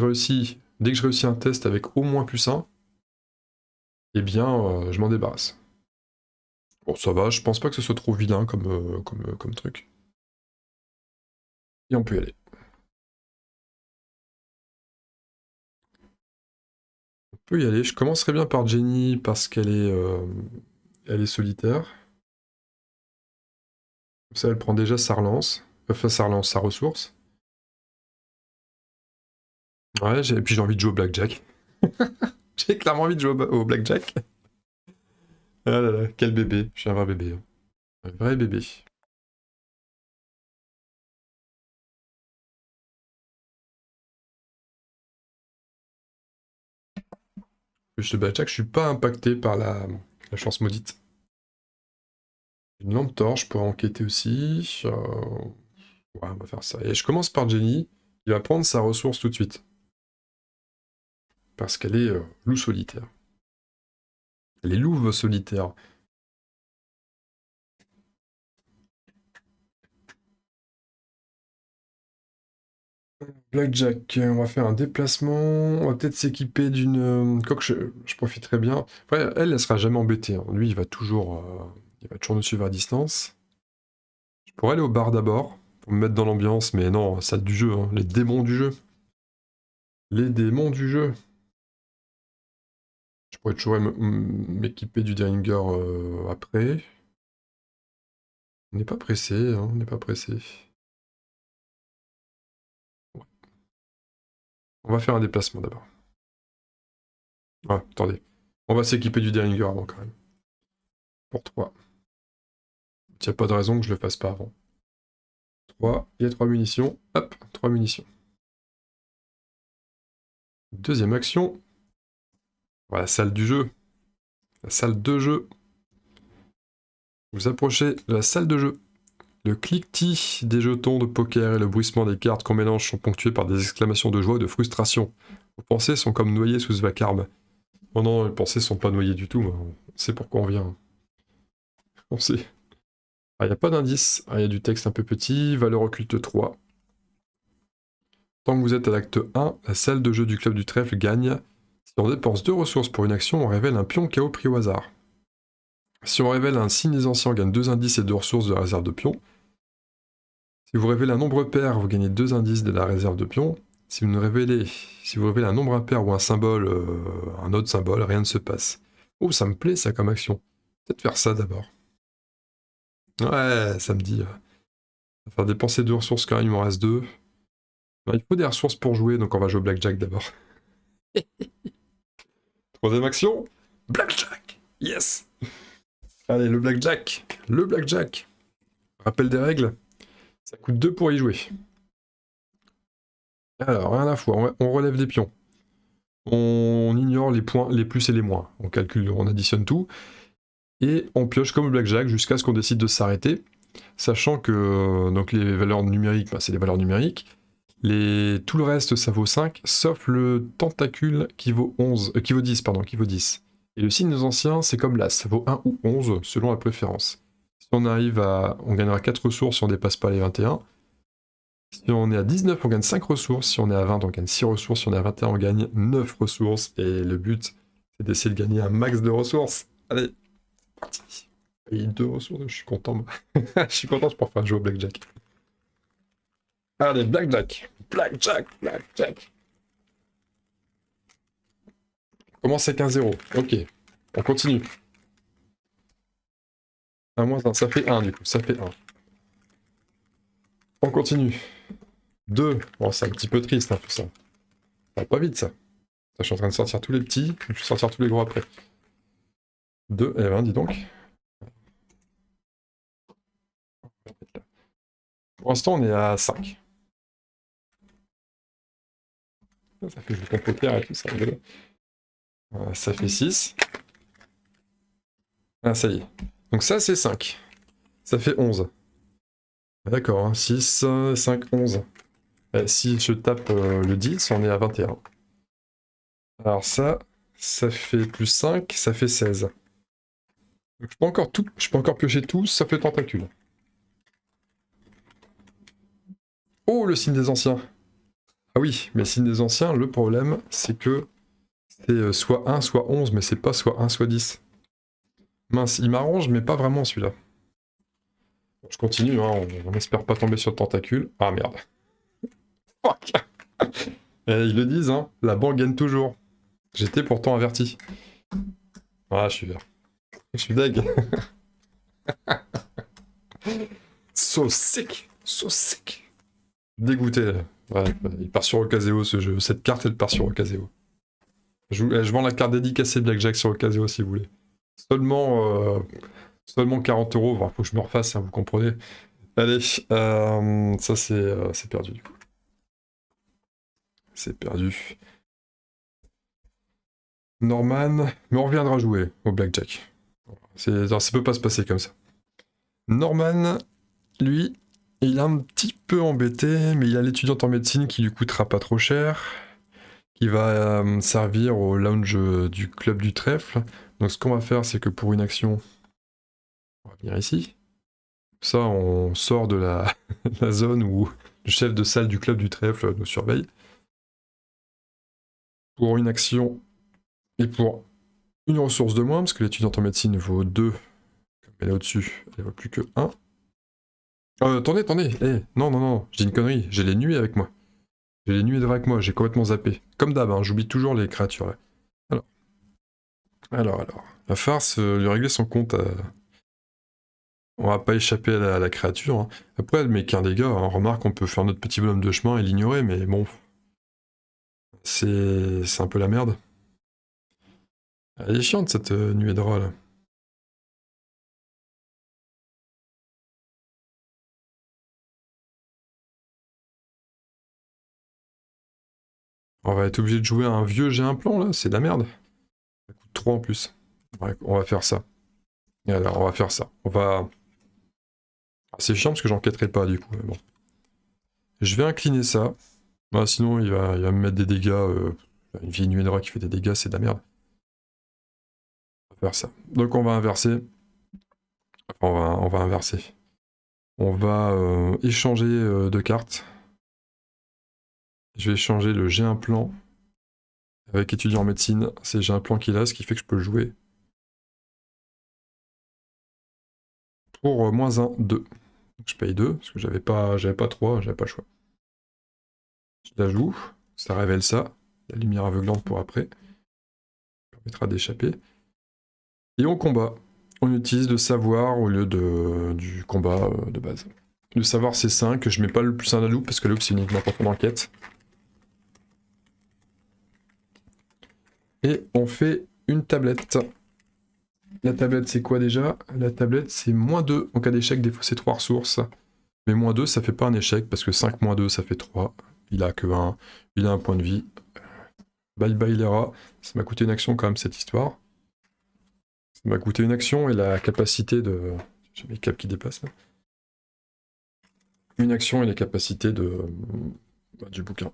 dès que je réussis un test avec au moins +1, eh bien, je m'en débarrasse. Bon, ça va, je pense pas que ce soit trop vilain comme truc. Et on peut y aller. On peut y aller. Je commencerai bien par Jenny parce elle est solitaire. Comme ça, elle prend déjà sa relance. Enfin, sa ressource. Ouais, et puis j'ai envie de jouer au blackjack. J'ai clairement envie de jouer au blackjack. Ah là là, quel bébé. Je suis un vrai bébé, hein. Un vrai bébé. Plus le blackjack, je suis pas impacté par la chance maudite. Une lampe torche pour enquêter aussi. Ouais, on va faire ça. Et je commence par Jenny. Il va prendre sa ressource tout de suite. Parce qu'elle est loup solitaire. Elle est louve solitaire. Blackjack, on va faire un déplacement. On va peut-être s'équiper d'une. Quoique je profiterai bien. Ouais, elle sera jamais embêtée, hein. Lui, il va toujours nous suivre à distance. Je pourrais aller au bar d'abord, pour me mettre dans l'ambiance, mais non, ça du jeu, hein. Les démons du jeu. Les démons du jeu. Je pourrais toujours m'équiper du Derringer après. On n'est pas pressé, hein, on n'est pas pressé. On va faire un déplacement d'abord. Ah, attendez. On va s'équiper du Derringer avant quand même. Pour 3. Il n'y a pas de raison que je le fasse pas avant. 3, il y a 3 munitions. Hop, 3 munitions. Deuxième action. Voilà, la salle du jeu. La salle de jeu. Vous approchez de la salle de jeu. Le cliquetis des jetons de poker et le bruissement des cartes qu'on mélange sont ponctués par des exclamations de joie et de frustration. Vos pensées sont comme noyées sous ce vacarme. Oh non, les pensées sont pas noyées du tout. On sait pourquoi on vient. On sait. Ah, il n'y a pas d'indice. Ah, il y a du texte un peu petit. Valeur occulte 3. Tant que vous êtes à l'acte 1, la salle de jeu du club du trèfle gagne. Si on dépense 2 ressources pour une action, on révèle un pion KO pris au hasard. Si on révèle un signe des anciens, on gagne 2 indices et 2 ressources de la réserve de pions. Si vous révélez un nombre pair, vous gagnez 2 indices de la réserve de pions. Si vous révélez un nombre impair ou un symbole, un autre symbole, rien ne se passe. Oh, ça me plaît ça comme action. Peut-être faire ça d'abord. Ouais, ça me dit. On va faire dépenser 2 ressources quand même, il m'en reste 2. Il faut des ressources pour jouer, donc on va jouer au blackjack d'abord. Troisième action, blackjack. Yes. Allez, le blackjack. Le blackjack. Rappel des règles. Ça coûte 2 pour y jouer. Alors, rien à fois, on relève des pions. On ignore les points, les plus et les moins. On calcule, on additionne tout. Et on pioche comme le blackjack jusqu'à ce qu'on décide de s'arrêter. Sachant que donc les valeurs numériques, c'est des valeurs numériques. Tout le reste, ça vaut 5, sauf le tentacule qui vaut 10, qui vaut 10. Et le signe des anciens, c'est comme l'as, ça vaut 1 ou 11, selon la préférence. Si on arrive on gagnera 4 ressources si on dépasse pas les 21. Si on est à 19, on gagne 5 ressources. Si on est à 20, on gagne 6 ressources. Si on est à 21, on gagne 9 ressources. Et le but, c'est d'essayer de gagner un max de ressources. Allez, c'est parti. Et 2 ressources, je suis content. Je suis content, je peux faire jouer au blackjack. Allez, blackjack. Blackjack, blackjack. On commence avec un 0. Ok, on continue. 1 moins 1, ça fait 1 du coup, ça fait 1. On continue. 2. Bon, c'est un petit peu triste tout ça. Ça va pas vite ça. Je suis en train de sortir tous les petits, je vais sortir tous les gros après. 2, eh ben dis donc. Pour l'instant on est à 5. Ça fait du poker et tout ça. Ça fait 6. Ah ça y est. Donc ça c'est 5. Ça fait 11. D'accord, hein. 6, 5, 11. Si je tape le 10, on est à 21. Alors ça fait plus 5, ça fait 16. Donc je peux encore piocher tout, sauf le tentacule. Oh, le signe des anciens. Ah oui, mais le signe des anciens, le problème, c'est que c'est soit 1, soit 11, mais c'est pas soit 1, soit 10. Mince, il m'arrange, mais pas vraiment celui-là. Bon, je continue, hein, on espère pas tomber sur le tentacule. Ah merde. Fuck. Ils le disent, hein, la banque gagne toujours. J'étais pourtant averti. Ah, je suis vert. Je suis deg. So sick. So sick. Dégoûté. Ouais, il part sur Ocaseo ce jeu. Cette carte, elle part sur Ocaseo. Je vends la carte dédicacée Blackjack sur Ocaseo si vous voulez. Seulement 40 euros. Faut que je me refasse, hein, vous comprenez. Allez, ça c'est perdu du coup. C'est perdu. Norman, mais on reviendra jouer au blackjack. Ça peut pas se passer comme ça. Norman, lui, il est un petit peu embêté, mais il a l'étudiante en médecine qui lui coûtera pas trop cher, qui va servir au lounge du club du trèfle. Donc ce qu'on va faire, c'est que pour une action, on va venir ici. Ça, on sort de la, la zone où le chef de salle du club du trèfle nous surveille. Pour une action et pour une ressource de moins, parce que l'étudiante en médecine vaut 2, comme elle est au-dessus, elle vaut plus que 1. Attendez, non, non, non, j'ai une connerie, j'ai les nuées avec moi. J'ai les nuées avec moi, j'ai complètement zappé. Comme d'hab, hein, j'oublie toujours les créatures là. Alors. La farce, lui régler son compte, on va pas échapper à la créature. Hein. Après, elle met qu'un dégât, hein. Remarque, on peut faire notre petit bonhomme de chemin et l'ignorer, mais bon. C'est un peu la merde. Elle est chiante cette nuée de rats là. On va être obligé de jouer à un vieux j'ai un plan là, c'est de la merde. Ça coûte 3 en plus. Ouais, on va faire ça. Et alors, on va faire ça. On va. C'est chiant parce que j'enquêterai pas du coup, mais bon. Je vais incliner ça. Bah, sinon, il va me mettre des dégâts. Une vieille nuée de rats qui fait des dégâts, c'est de la merde. On va faire ça. Donc, on va inverser. Enfin, on va inverser. On va échanger de cartes. Je vais échanger le j'ai un plan avec étudiant en médecine. C'est j'ai un plan qu'il a, ce qui fait que je peux le jouer. Pour moins 1, 2. Donc, je paye 2, parce que j'avais pas 3, j'avais pas le choix. Je la joue, ça révèle ça. La lumière aveuglante pour après. Ça permettra d'échapper. Et on combat. On utilise le savoir au lieu du combat de base. Le savoir c'est 5, je mets pas le plus 1 à la loupe parce que la loupe c'est uniquement pour ton enquête. Et on fait une tablette. La tablette c'est quoi déjà? La tablette c'est moins 2. En cas d'échec, des fois c'est 3 ressources. Mais moins 2 ça fait pas un échec parce que 5 moins 2 ça fait 3. Il a que 1. Il a un point de vie. Bye bye les rats. Ça m'a coûté une action quand même cette histoire. Ça m'a coûté une action et la capacité de... J'ai mes câbles qui dépassent là. Une action et les capacités du bouquin.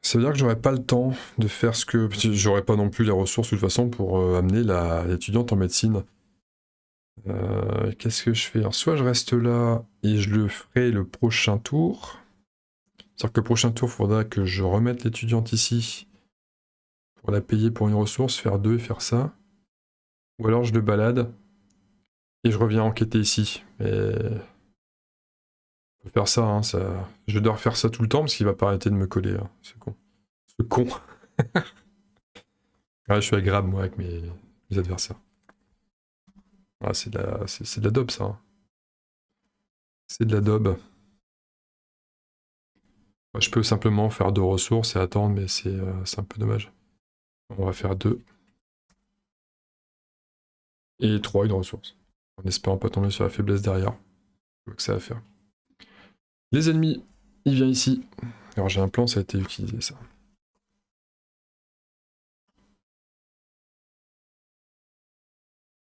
Ça veut dire que j'aurais pas le temps de faire ce que... J'aurais pas non plus les ressources de toute façon pour amener l'étudiante en médecine. Qu'est-ce que je fais? Alors, soit je reste là et je le ferai le prochain tour. C'est-à-dire que le prochain tour, il faudra que je remette l'étudiante ici pour la payer pour une ressource, faire 2 et faire ça. Ou alors je le balade et je reviens enquêter ici. Mais... Je peux faire ça, hein, ça... Je dois refaire ça tout le temps parce qu'il va pas arrêter de me coller. Hein. C'est con. Ce con. Ouais, je suis agréable, moi, avec mes adversaires. Ah, c'est de la daube, ça. Hein. C'est de la daube. Je peux simplement faire 2 ressources et attendre, mais c'est un peu dommage. On va faire 2. Et 3, une ressource. En espérant pas tomber sur la faiblesse derrière. Je vois que ça va faire. Les ennemis, il vient ici. Alors j'ai un plan, ça a été utilisé, ça.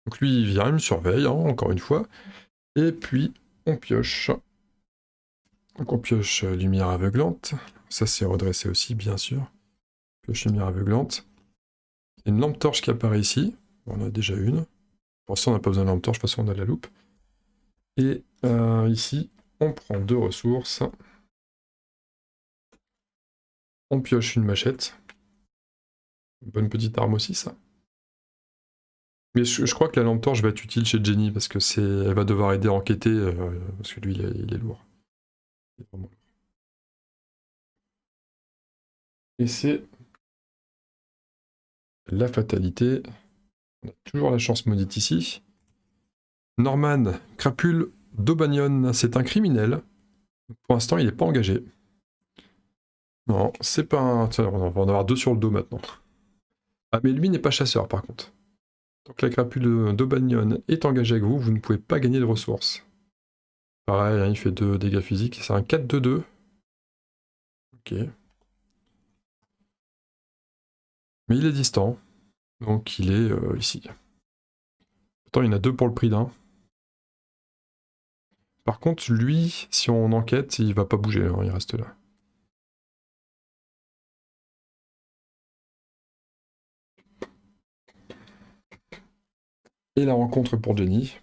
Donc lui, il vient, il me surveille, hein, encore une fois. Et puis, on pioche. Donc on pioche lumière aveuglante. Ça, c'est redressé aussi, bien sûr. Pioche lumière aveuglante. Il y a une lampe torche qui apparaît ici. On en a déjà une. Pour l'instant, on n'a pas besoin de lampe torche, de toute façon, on a la loupe. Et ici, on prend 2 ressources. On pioche une machette. Une bonne petite arme aussi, ça. Mais je crois que la lampe torche va être utile chez Jenny, parce que elle va devoir aider à enquêter, parce que lui, il est lourd. Il est vraiment lourd. Et c'est la fatalité. On a toujours la chance maudite ici. Norman, crapule d'Aubagnon, c'est un criminel. Pour l'instant, il n'est pas engagé. Non, c'est pas un... Tiens, on va en avoir 2 sur le dos maintenant. Ah, mais lui n'est pas chasseur, par contre. Donc la crapule d'Aubagnon est engagée avec vous, vous ne pouvez pas gagner de ressources. Pareil, hein, il fait 2 dégâts physiques. C'est un 4-2-2. Ok. Mais il est distant. Donc il est ici. Attends, il y en a 2 pour le prix d'un. Par contre, lui, si on enquête, il va pas bouger, hein, il reste là. Et la rencontre pour Jenny.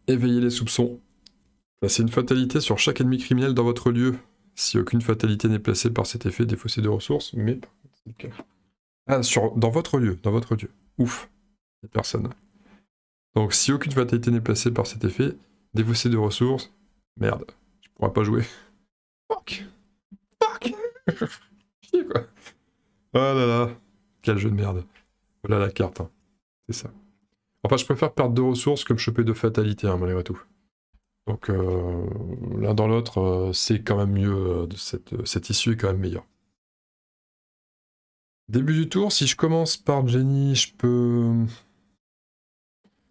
Éveiller les soupçons. Bah, c'est une fatalité sur chaque ennemi criminel dans votre lieu. Si aucune fatalité n'est placée par cet effet, défaussé de ressources, mais... Ah, dans votre lieu, dans votre lieu. Ouf, il n'y a personne. Donc si aucune fatalité n'est placée par cet effet, défaussé de ressources, merde, je pourrais pas jouer. Fuck. Fuck. Chier, quoi. Oh là là, quel jeu de merde. Voilà la carte, hein. C'est ça. Enfin, je préfère perdre 2 ressources que me choper de fatalité, hein, malgré tout. Donc l'un dans l'autre, c'est quand même mieux, cette issue est quand même meilleure. Début du tour, si je commence par Jenny, je peux...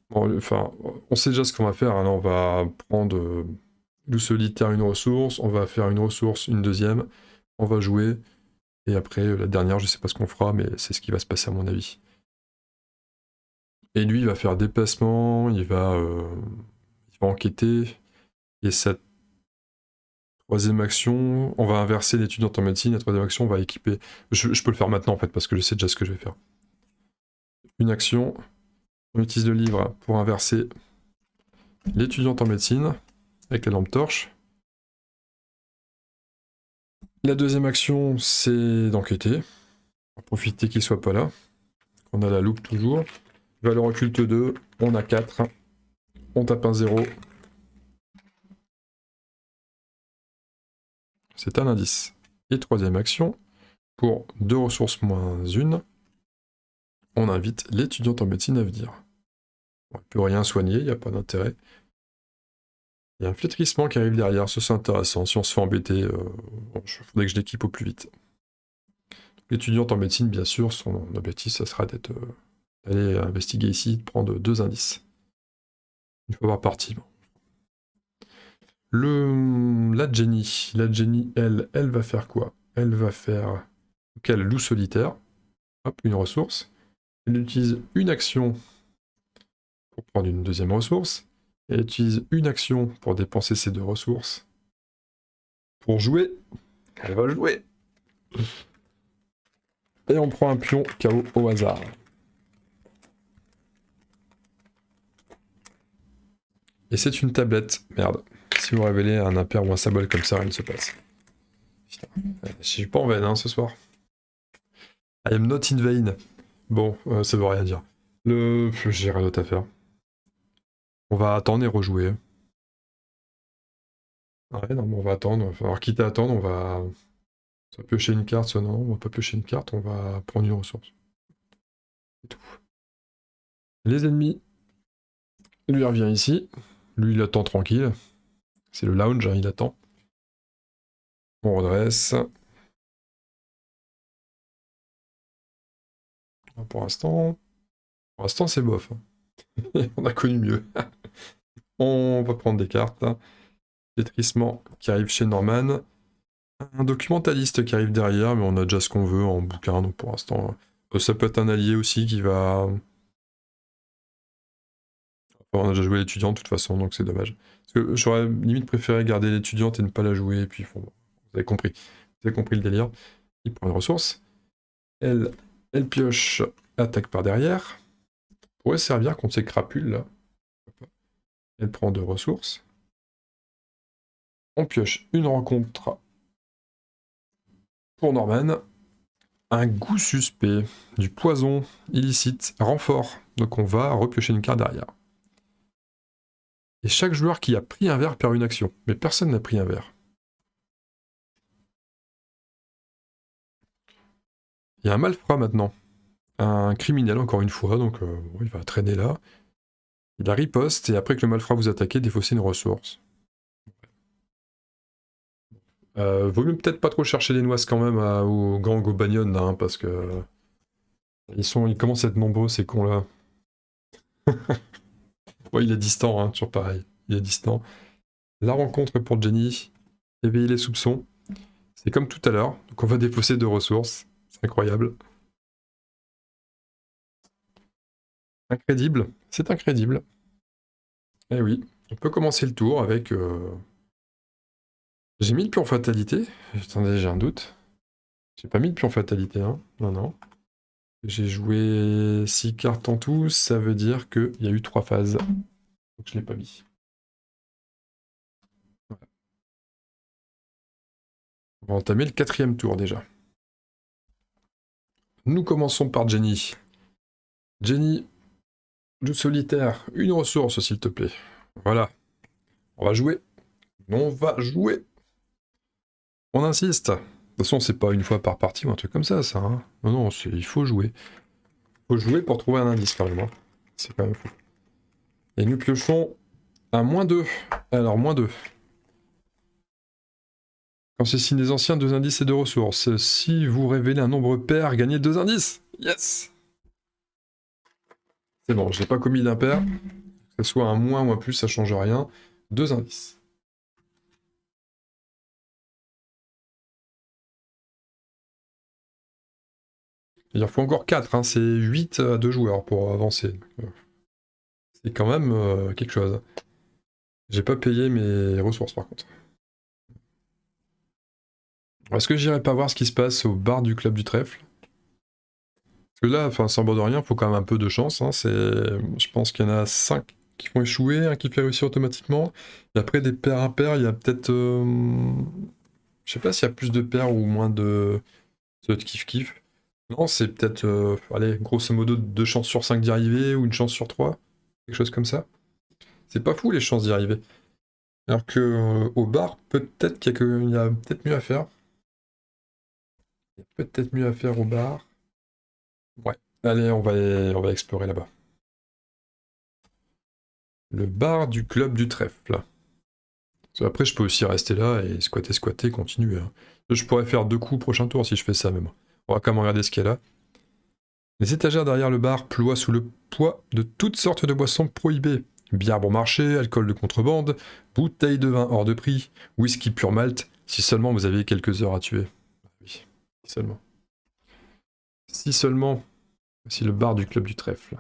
Bon, enfin, on sait déjà ce qu'on va faire, hein. Là, on va prendre loup solitaire une ressource, on va faire une ressource, une deuxième, on va jouer, et après, la dernière, je sais pas ce qu'on fera, mais c'est ce qui va se passer à mon avis. Et lui, il va faire déplacement, il va enquêter, et cette troisième action, on va inverser l'étudiante en médecine, la troisième action, on va équiper... Je peux le faire maintenant, en fait, parce que je sais déjà ce que je vais faire. Une action, on utilise le livre pour inverser l'étudiante en médecine, avec la lampe torche. La deuxième action, c'est d'enquêter. On va profiter qu'il soit pas là. On a la loupe toujours. Valeur occulte 2, on a 4. On tape un 0. C'est un indice. Et troisième action, pour 2 ressources moins 1, on invite l'étudiante en médecine à venir. On ne peut rien soigner, il n'y a pas d'intérêt. Il y a un flétrissement qui arrive derrière, ça c'est intéressant. Si on se fait embêter, il faudrait que je l'équipe au plus vite. L'étudiante en médecine, bien sûr, son objectif, ça sera d'aller investiguer ici, de prendre 2 indices. Il faut avoir parti. La Jenny, elle va faire quoi? Elle va faire quel loup solitaire. Hop, une ressource. Elle utilise une action pour prendre une deuxième ressource. Elle utilise une action pour dépenser ces 2 ressources. Pour jouer, elle va jouer. Et on prend un pion KO au hasard. Et c'est une tablette. Merde. Si vous révélez un impair ou un symbole comme ça, rien ne se passe. Putain. Je suis pas en veine, hein, ce soir. I am not in vain. Bon, ça veut rien dire. J'ai rien d'autre à faire. On va attendre et rejouer. Ouais, non, mais on va attendre. Alors, quitte à attendre, on va piocher une carte, soit non, on va pas piocher une carte, on va prendre une ressource. C'est tout. Les ennemis. Lui revient ici. Lui, il attend tranquille. C'est le lounge, hein, il attend. On redresse. Pour l'instant, c'est bof. On a connu mieux. On va prendre des cartes. Pétrissement qui arrive chez Norman. Un documentaliste qui arrive derrière, mais on a déjà ce qu'on veut en bouquin, donc pour l'instant, ça peut être un allié aussi qui va... Enfin, on a déjà joué l'étudiante de toute façon, donc c'est dommage. Parce que j'aurais limite préféré garder l'étudiante et ne pas la jouer, et puis bon, vous avez compris. Vous avez compris le délire. Il prend une ressource. Elle pioche, attaque par derrière. Pourrait servir contre ces crapules là. Elle prend 2 ressources. On pioche une rencontre pour Norman. Un goût suspect, du poison illicite, renfort. Donc on va repiocher une carte derrière. Et chaque joueur qui a pris un verre perd une action. Mais personne n'a pris un verre. Il y a un malfrat maintenant. Un criminel encore une fois, donc il va traîner là. Il a riposte, et après que le malfrat vous attaque, défausser une ressource. Vaut mieux peut-être pas trop chercher les noises quand même au gang au Bagnon là, hein, parce que ils commencent à être nombreux ces cons là. Ouais, il est distant, hein, toujours pareil. Il est distant. La rencontre pour Jenny. Éveiller les soupçons. C'est comme tout à l'heure. Donc on va défausser 2 ressources. C'est incroyable. Incrédible. C'est incrédible. Eh oui. On peut commencer le tour avec... J'ai mis le pion fatalité. Attendez, j'ai un doute. J'ai pas mis le pion fatalité, hein. Non, non. J'ai joué 6 cartes en tout. Ça veut dire qu'il y a eu 3 phases. Donc je l'ai pas mis. Voilà. On va entamer le 4e tour déjà. Nous commençons par Jenny. Jenny, du solitaire, une ressource s'il te plaît. Voilà. On va jouer. On va jouer. On insiste. De toute façon, c'est pas une fois par partie ou un truc comme ça, ça. Hein. Non, non, il faut jouer. Il faut jouer pour trouver un indice quand même. Hein. C'est quand même fou. Et nous piochons un -2. Alors, -2. Quand c'est signe des anciens, 2 indices et 2 ressources. Si vous révélez un nombre pair, gagnez 2 indices. Yes. C'est bon, je n'ai pas commis d'impair. Que ce soit un moins ou un plus, ça change rien. 2 indices. Il en faut encore 4, hein. C'est 8 à 2 joueurs pour avancer. C'est quand même quelque chose. J'ai pas payé mes ressources par contre. Est-ce que j'irai pas voir ce qui se passe au bar du club du trèfle? Parce que là, enfin, sans bord de rien, il faut quand même un peu de chance. Hein. Je pense qu'il y en a 5 qui vont échouer, un qui fait réussir automatiquement. Et après, des paires impairs, il y a peut-être... Je sais pas s'il y a plus de paires ou moins de kiff-kiff. Non, c'est peut-être, allez, grosso modo, 2 chances sur 5 d'y arriver ou une chance sur 3. Quelque chose comme ça. C'est pas fou les chances d'y arriver. Alors que au bar, peut-être qu'il y a peut-être mieux à faire. Il y a peut-être mieux à faire au bar. Ouais. Allez, on va explorer là-bas. Le bar du club du trèfle. Parce que après, je peux aussi rester là et squatter, continuer. Hein. Je pourrais faire 2 coups au prochain tour si je fais ça même. On va quand même regarder ce qu'il y a là. Les étagères derrière le bar ploient sous le poids de toutes sortes de boissons prohibées. Bière bon marché, alcool de contrebande, bouteilles de vin hors de prix, whisky pur malt, si seulement vous aviez quelques heures à tuer. Oui, si seulement. Si seulement. Si le bar du club du trèfle.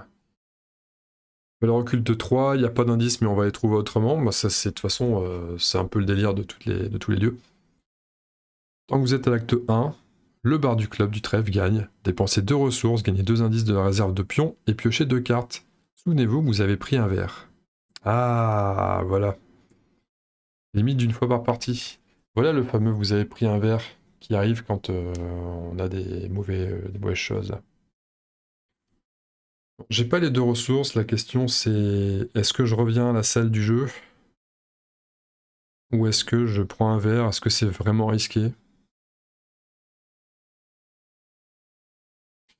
Le recul de 3, il n'y a pas d'indice, mais on va les trouver autrement. Bah, ça, c'est de toute façon, c'est un peu le délire de tous les lieux. Tant que vous êtes à l'acte 1, le bar du club du trèfle gagne. Dépensez 2 ressources, gagnez 2 indices de la réserve de pions et piochez 2 cartes. Souvenez-vous, vous avez pris un verre. Ah, voilà. Limite d'une fois par partie. Voilà le fameux vous avez pris un verre qui arrive quand on a des mauvaises choses. J'ai pas les 2 ressources, la question c'est est-ce que je reviens à la salle du jeu? Ou est-ce que je prends un verre? Est-ce que c'est vraiment risqué?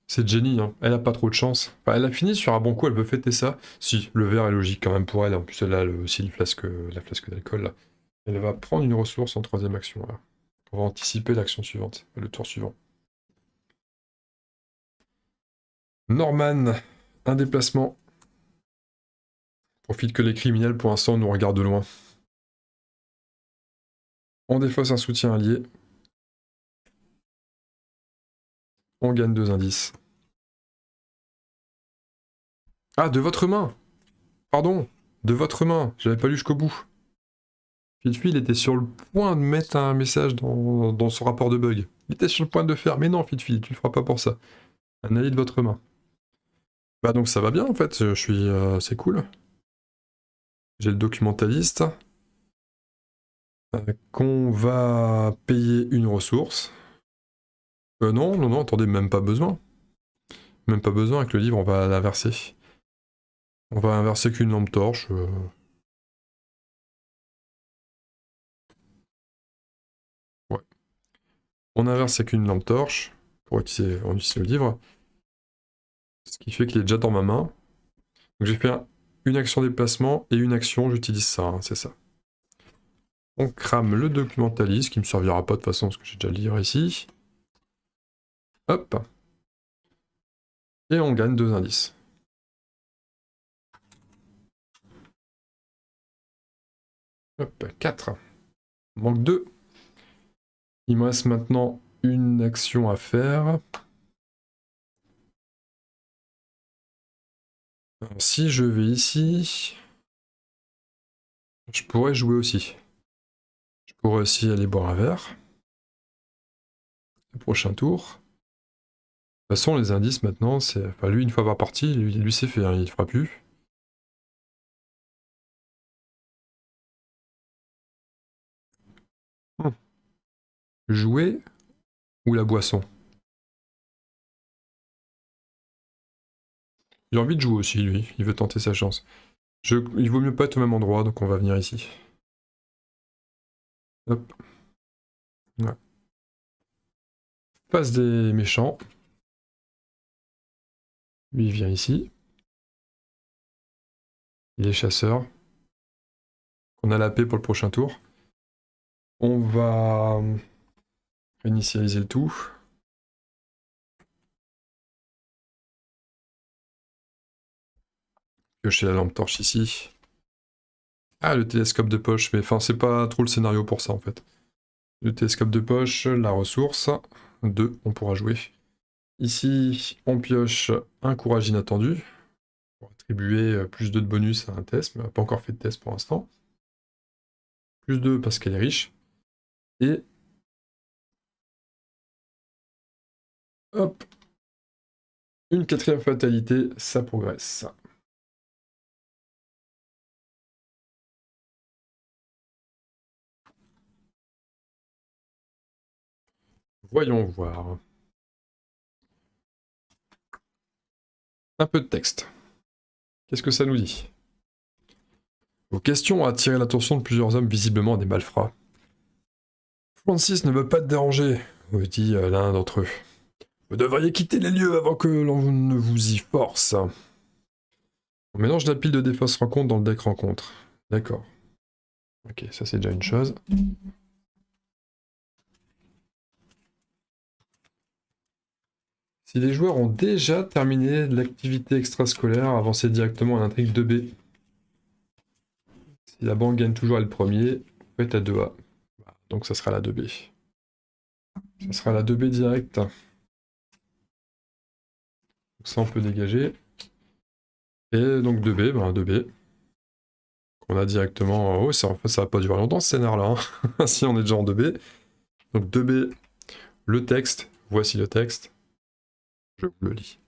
C'est Jenny, hein. Elle a pas trop de chance. Enfin, elle a fini sur un bon coup, elle peut fêter ça. Si, le verre est logique quand même pour elle. En plus, elle a aussi la flasque d'alcool. Là. Elle va prendre une ressource en 3ème action. Là. On va anticiper l'action suivante, le tour suivant. Norman, un déplacement. Profite que les criminels pour l'instant nous regardent de loin. On défausse un soutien allié. On gagne 2 indices. Ah, de votre main! Pardon, de votre main, j'avais pas lu jusqu'au bout. Fitfil était sur le point de mettre un message dans son rapport de bug. Il était sur le point de le faire, mais non, Fitfil, tu le feras pas pour ça. Un allié de votre main. Bah donc ça va bien en fait, je suis, c'est cool. J'ai le documentaliste. Qu'on va payer une ressource. Non, non, non, attendez, même pas besoin. Même pas besoin, avec le livre, on va l'inverser. On va inverser qu'une lampe torche. Ouais. On inverse avec une lampe torche pour utiliser le livre. Ce qui fait qu'il est déjà dans ma main. Donc j'ai fait une action déplacement et une action, j'utilise ça, hein, c'est ça. On crame le documentaliste, qui me servira pas de toute façon parce que j'ai déjà le livre ici. Hop. Et on gagne 2 indices. Hop, 4. Manque 2. Il me reste maintenant une action à faire. Alors, si je vais ici, je pourrais jouer aussi. Je pourrais aussi aller boire un verre. Le prochain tour. De toute façon, les indices maintenant, c'est. Enfin, lui, une fois par partie, lui c'est fait, hein, il ne fera plus. Jouer ou la boisson? Il a envie de jouer aussi, lui. Il veut tenter sa chance. Il vaut mieux pas être au même endroit, donc on va venir ici. Hop. Ouais. Passe des méchants. Lui, il vient ici. Il est chasseur. On a la paix pour le prochain tour. On va initialiser le tout. Piocher la lampe torche ici. Ah, le télescope de poche, mais enfin, c'est pas trop le scénario pour ça en fait. Le télescope de poche, la ressource. 2, on pourra jouer. Ici, on pioche un courage inattendu. Pour attribuer plus 2 de bonus à un test, mais on n'a pas encore fait de test pour l'instant. Plus 2 parce qu'elle est riche. Et hop, une 4e fatalité, ça progresse. Voyons voir. Un peu de texte. Qu'est-ce que ça nous dit? Vos questions ont attiré l'attention de plusieurs hommes visiblement des malfrats. Francis ne veut pas te déranger, vous dit l'un d'entre eux. Vous devriez quitter les lieux avant que l'on ne vous y force. On mélange la pile de défausse rencontre dans le deck rencontre. D'accord. Ok, ça c'est déjà une chose. Si les joueurs ont déjà terminé l'activité extrascolaire, avancez directement à l'intrigue 2B. Si la banque gagne toujours le premier, vous faites à 2A. Donc ça sera la 2B. Ça sera la 2B direct. Donc ça on peut dégager. Et donc 2B, ben 2B. On a directement... Oh, ça, en fait, ça va pas durer longtemps ce scénar-là. Hein. Si on est déjà en 2B. Donc 2B, le texte. Voici le texte. Je vous le lis.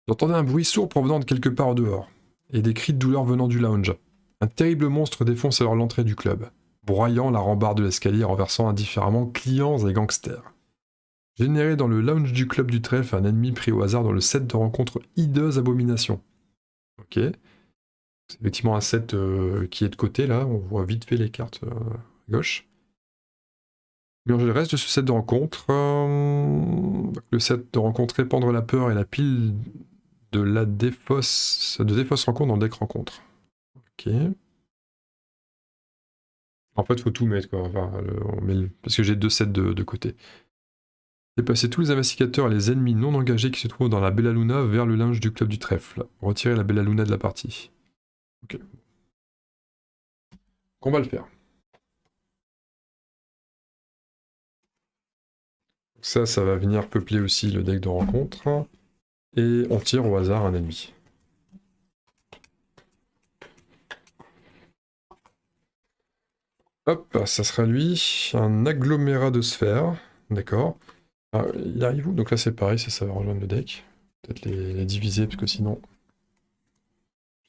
Vous entendez un bruit sourd provenant de quelque part au dehors, et des cris de douleur venant du lounge. Un terrible monstre défonce alors l'entrée du club, broyant la rambarde de l'escalier et renversant indifféremment clients et gangsters. Généré dans le lounge du club du trèfle, un ennemi pris au hasard dans le set de rencontre hideuse abomination. Ok. C'est effectivement un set qui est de côté là, on voit vite fait les cartes à gauche. Mélanger le reste de ce set de rencontre. Le set de rencontre répandre la peur et la pile de la défausse rencontre dans le deck rencontre. Ok. En fait, faut tout mettre quoi. Enfin, parce que j'ai 2 sets de côté. Déplacer tous les investigateurs et les ennemis non engagés qui se trouvent dans la Bella Luna vers le linge du club du trèfle. Retirer la Bella Luna de la partie. Ok. On va le faire. Ça va venir peupler aussi le deck de rencontre. Et on tire au hasard un ennemi. Hop, ça sera lui. Un agglomérat de sphères. D'accord. Ah, il arrive où? Donc là c'est pareil, ça va rejoindre le deck. Peut-être les diviser, parce que sinon...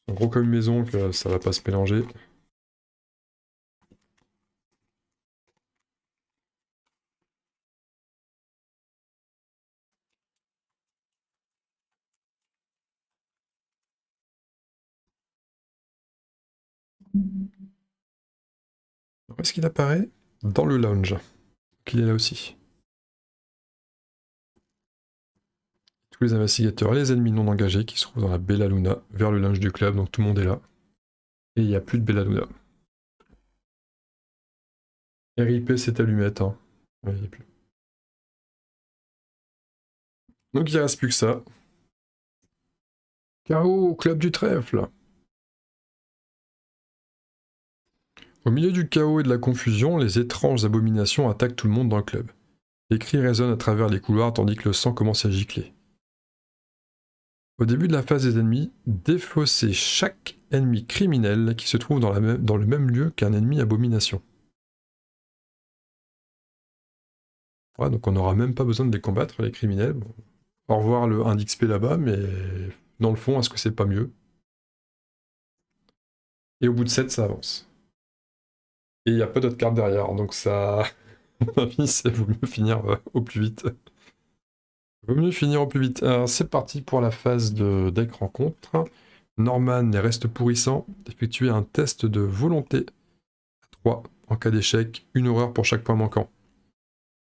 C'est gros comme une maison que ça va pas se mélanger. Où est-ce qu'il apparaît? Dans le lounge. Qu'il est là aussi. Tous les investigateurs et les ennemis non engagés qui se trouvent dans la Bella Luna vers le lounge du club, donc tout le monde est là. Et il n'y a plus de Bella Luna. RIP cette allumette, hein. Ouais, il n'y a plus. Donc il ne reste plus que ça. Chaos au club du trèfle. Au milieu du chaos et de la confusion, les étranges abominations attaquent tout le monde dans le club. Les cris résonnent à travers les couloirs tandis que le sang commence à gicler. Au début de la phase des ennemis, défaussez chaque ennemi criminel qui se trouve dans le même lieu qu'un ennemi abomination. Ouais, donc on n'aura même pas besoin de les combattre, les criminels. Bon. Au revoir le 1 d'XP là-bas, mais dans le fond, est-ce que c'est pas mieux? Et au bout de 7, ça avance. Et il n'y a pas d'autres cartes derrière, donc ça... à mon avis, c'est vaut mieux finir au plus vite. Vaut mieux finir au plus vite. Alors, c'est parti pour la phase de deck rencontre. Norman les restes pourrissants. Effectuez un test de volonté à 3. En cas d'échec, une horreur pour chaque point manquant.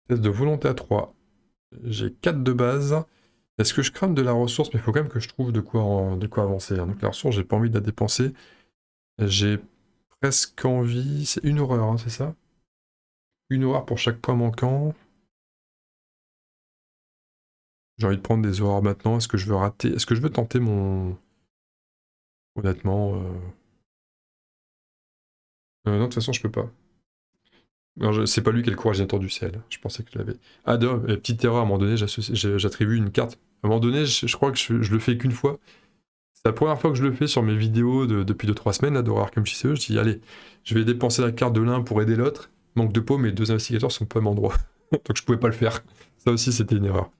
Test de volonté à 3. J'ai 4 de base. Est-ce que je crame de la ressource? Mais il faut quand même que je trouve de quoi avancer. Donc la ressource, j'ai pas envie de la dépenser. J'ai presque envie... C'est une horreur, hein, c'est ça? Une horreur pour chaque point manquant. J'ai envie de prendre des horreurs maintenant. Est-ce que je veux rater? Est-ce que je veux tenter mon... Honnêtement... non, de toute façon, je peux pas. C'est pas lui qui a le courage inattendu, c'est elle. Je pensais que je l'avais. Ah, d'ailleurs, petite erreur, à un moment donné, j'attribue une carte. À un moment donné, je crois que je le fais qu'une fois. C'est la première fois que je le fais sur mes vidéos depuis 2-3 semaines, là, d'Horror Arkham JCE. Je dis, allez, je vais dépenser la carte de l'un pour aider l'autre. Manque de peau, mes deux investigateurs sont pas au même endroit. Donc je pouvais pas le faire. Ça aussi, c'était une erreur.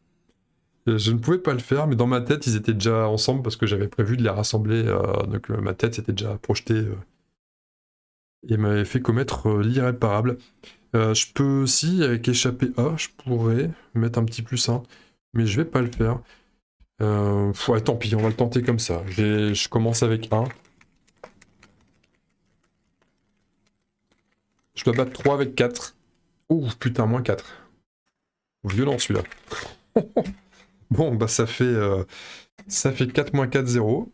Je ne pouvais pas le faire, mais dans ma tête, ils étaient déjà ensemble parce que j'avais prévu de les rassembler. Donc ma tête s'était déjà projetée et m'avait fait commettre l'irréparable. Je peux aussi, avec échappé A, je pourrais mettre un petit plus 1, mais je vais pas le faire. Ouais, tant pis, on va le tenter comme ça. Je commence avec 1. Je dois battre 3 avec 4. Ouh, putain, moins 4. Violent celui-là. Bon, bah ça fait 4 moins 4, 0.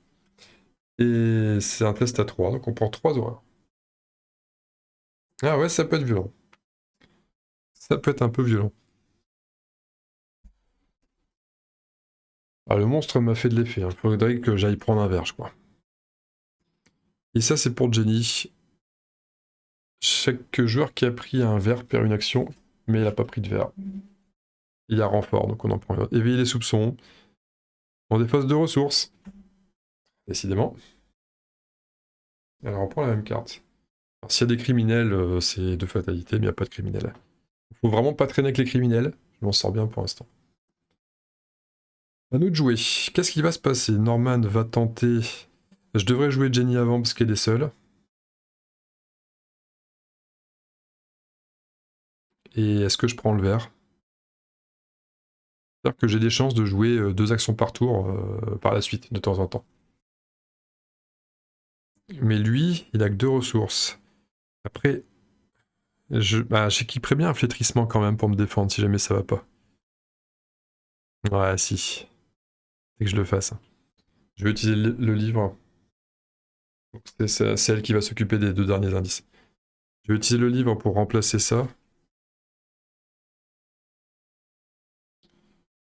Et c'est un test à 3, donc on prend 3 horreurs. Ah ouais, ça peut être violent. Ça peut être un peu violent. Ah, le monstre m'a fait de l'effet. Il faudrait que j'aille prendre un verre, je crois. Et ça, c'est pour Jenny. Chaque joueur qui a pris un verre perd une action, mais il n'a pas pris de verre. Il y a renfort, donc on en prend un autre. Éveiller les soupçons. On défausse 2 ressources. Décidément. Alors on prend la même carte. S'il y a des criminels, c'est de fatalité, mais il n'y a pas de criminels. Faut vraiment pas traîner avec les criminels. Je m'en sors bien pour l'instant. À nous de jouer. Qu'est-ce qui va se passer? Norman va tenter... Je devrais jouer Jenny avant parce qu'elle est seule. Et est-ce que je prends le verre? C'est-à-dire que j'ai des chances de jouer 2 actions par tour par la suite, de temps en temps. Mais lui, il a que 2 ressources. Après, j'équiperais bien un flétrissement quand même pour me défendre si jamais ça va pas. Ouais, si. C'est que je le fasse. Je vais utiliser le livre. C'est elle qui va s'occuper des 2 derniers indices. Je vais utiliser le livre pour remplacer ça.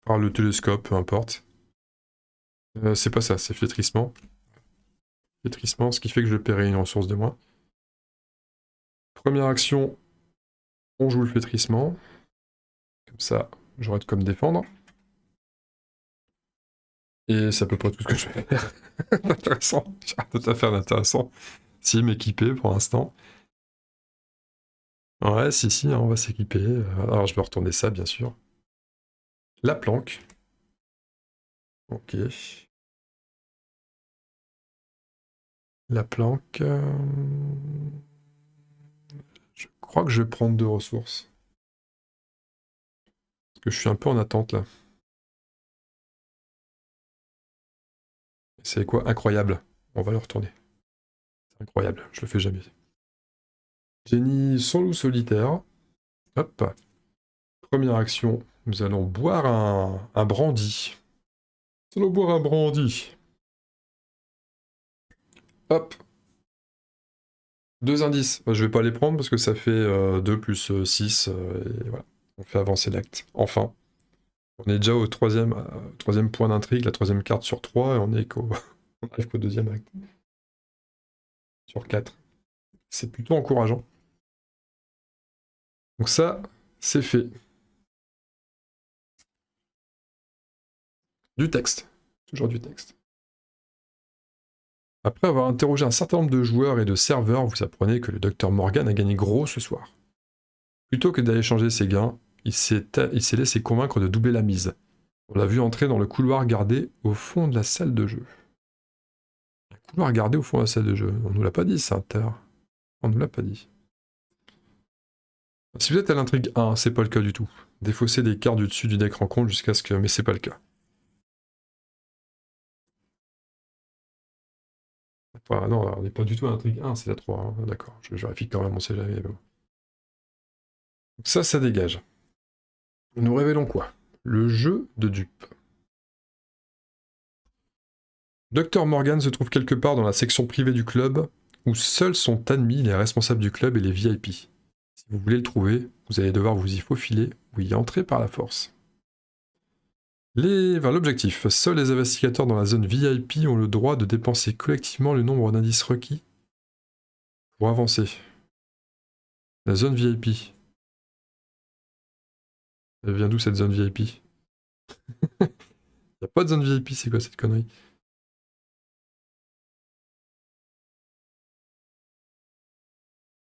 Par le télescope, peu importe. C'est pas ça, c'est flétrissement. Flétrissement, ce qui fait que je paierai une ressource de moins. Première action, on joue le flétrissement. Comme ça, j'aurai de quoi me défendre. Et c'est à peu près tout ce que je vais faire. Intéressant. J'ai rien d'autre à faire d'intéressant. Si, m'équiper pour l'instant. Ouais, si, hein, on va s'équiper. Alors, je vais retourner ça, bien sûr. La planque. Ok. La planque. Je crois que je vais prendre 2 ressources. Parce que je suis un peu en attente, là. C'est quoi? Incroyable. On va le retourner. C'est incroyable, je le fais jamais. Jenny sans loup solitaire. Hop. Première action, nous allons boire un brandy. Nous allons boire un brandy. Hop. 2 indices. Bah, je vais pas les prendre parce que ça fait 2 plus 6. Et voilà. On fait avancer l'acte. Enfin. On est déjà au troisième point d'intrigue, la 3e carte sur 3, et on arrive qu'au 2e acte. Sur 4. c'est plutôt encourageant. Donc ça, c'est fait. Du texte. Toujours du texte. Après avoir interrogé un certain nombre de joueurs et de serveurs, vous apprenez que le Dr Morgan a gagné gros ce soir. Plutôt que d'aller changer ses gains, il s'est laissé convaincre de doubler la mise. On l'a vu entrer dans le couloir gardé au fond de la salle de jeu. Un couloir gardé au fond de la salle de jeu. On nous l'a pas dit ça, Ter. On nous l'a pas dit. Si vous êtes à l'intrigue 1, c'est pas le cas du tout. Défausser des cartes du dessus du deck rencontre jusqu'à ce que... Mais c'est pas le cas. Enfin, non, on n'est pas du tout à l'intrigue 1, c'est la 3. Hein. D'accord, je vérifie quand même, on sait jamais. Bon. Donc ça dégage. Nous révélons quoi? Le jeu de dupes. Dr Morgan se trouve quelque part dans la section privée du club, où seuls sont admis les responsables du club et les VIP. Si vous voulez le trouver, vous allez devoir vous y faufiler ou y entrer par la force. L'objectif, seuls les investigateurs dans la zone VIP ont le droit de dépenser collectivement le nombre d'indices requis pour avancer. La zone VIP. Elle vient d'où cette zone VIP? Il n'y a pas de zone VIP, c'est quoi cette connerie?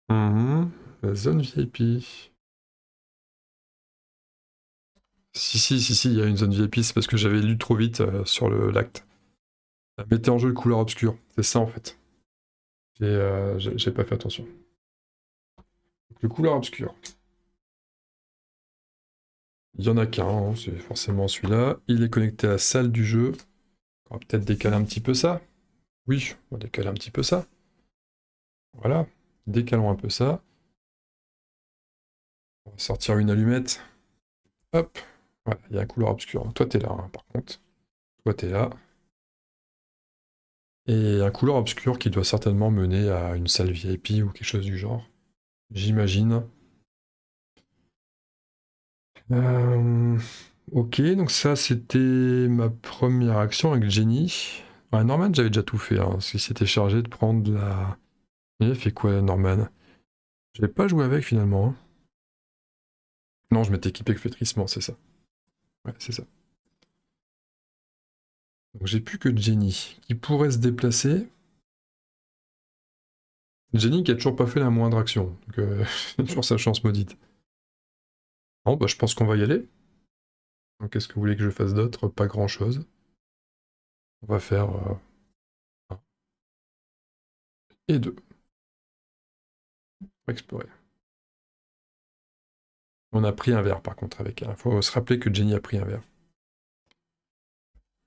La zone VIP. Si, il y a une zone VIP, c'est parce que j'avais lu trop vite sur l'acte. Mettez en jeu le couleur obscur, c'est ça en fait. J'ai pas fait attention. Donc, le couleur obscur. Il y en a qu'un, hein, c'est forcément celui-là. Il est connecté à la salle du jeu. On va peut-être décaler un petit peu ça. Oui, on va décaler un petit peu ça. Voilà, décalons un peu ça. On va sortir une allumette. Hop, voilà, il y a un couloir obscur. Toi, t'es là, hein, par contre. Toi, t'es là. Et un couloir obscur qui doit certainement mener à une salle VIP ou quelque chose du genre. J'imagine. Ok, donc ça, c'était ma première action avec Jenny. Ouais, Norman, j'avais déjà tout fait, hein, parce qu'il s'était chargé de prendre la... Il a fait quoi, Norman? Je l'ai pas joué avec, finalement. Hein. Non, je m'étais équipé avec flétrissement, c'est ça. Ouais, c'est ça. Donc j'ai plus que Jenny, qui pourrait se déplacer. Jenny qui a toujours pas fait la moindre action, donc toujours sa chance maudite. Bon, bah je pense qu'on va y aller. Qu'est-ce que vous voulez que je fasse d'autre? Pas grand-chose. On va faire 1 et 2. On va explorer. On a pris un verre par contre avec elle. Il faut se rappeler que Jenny a pris un verre.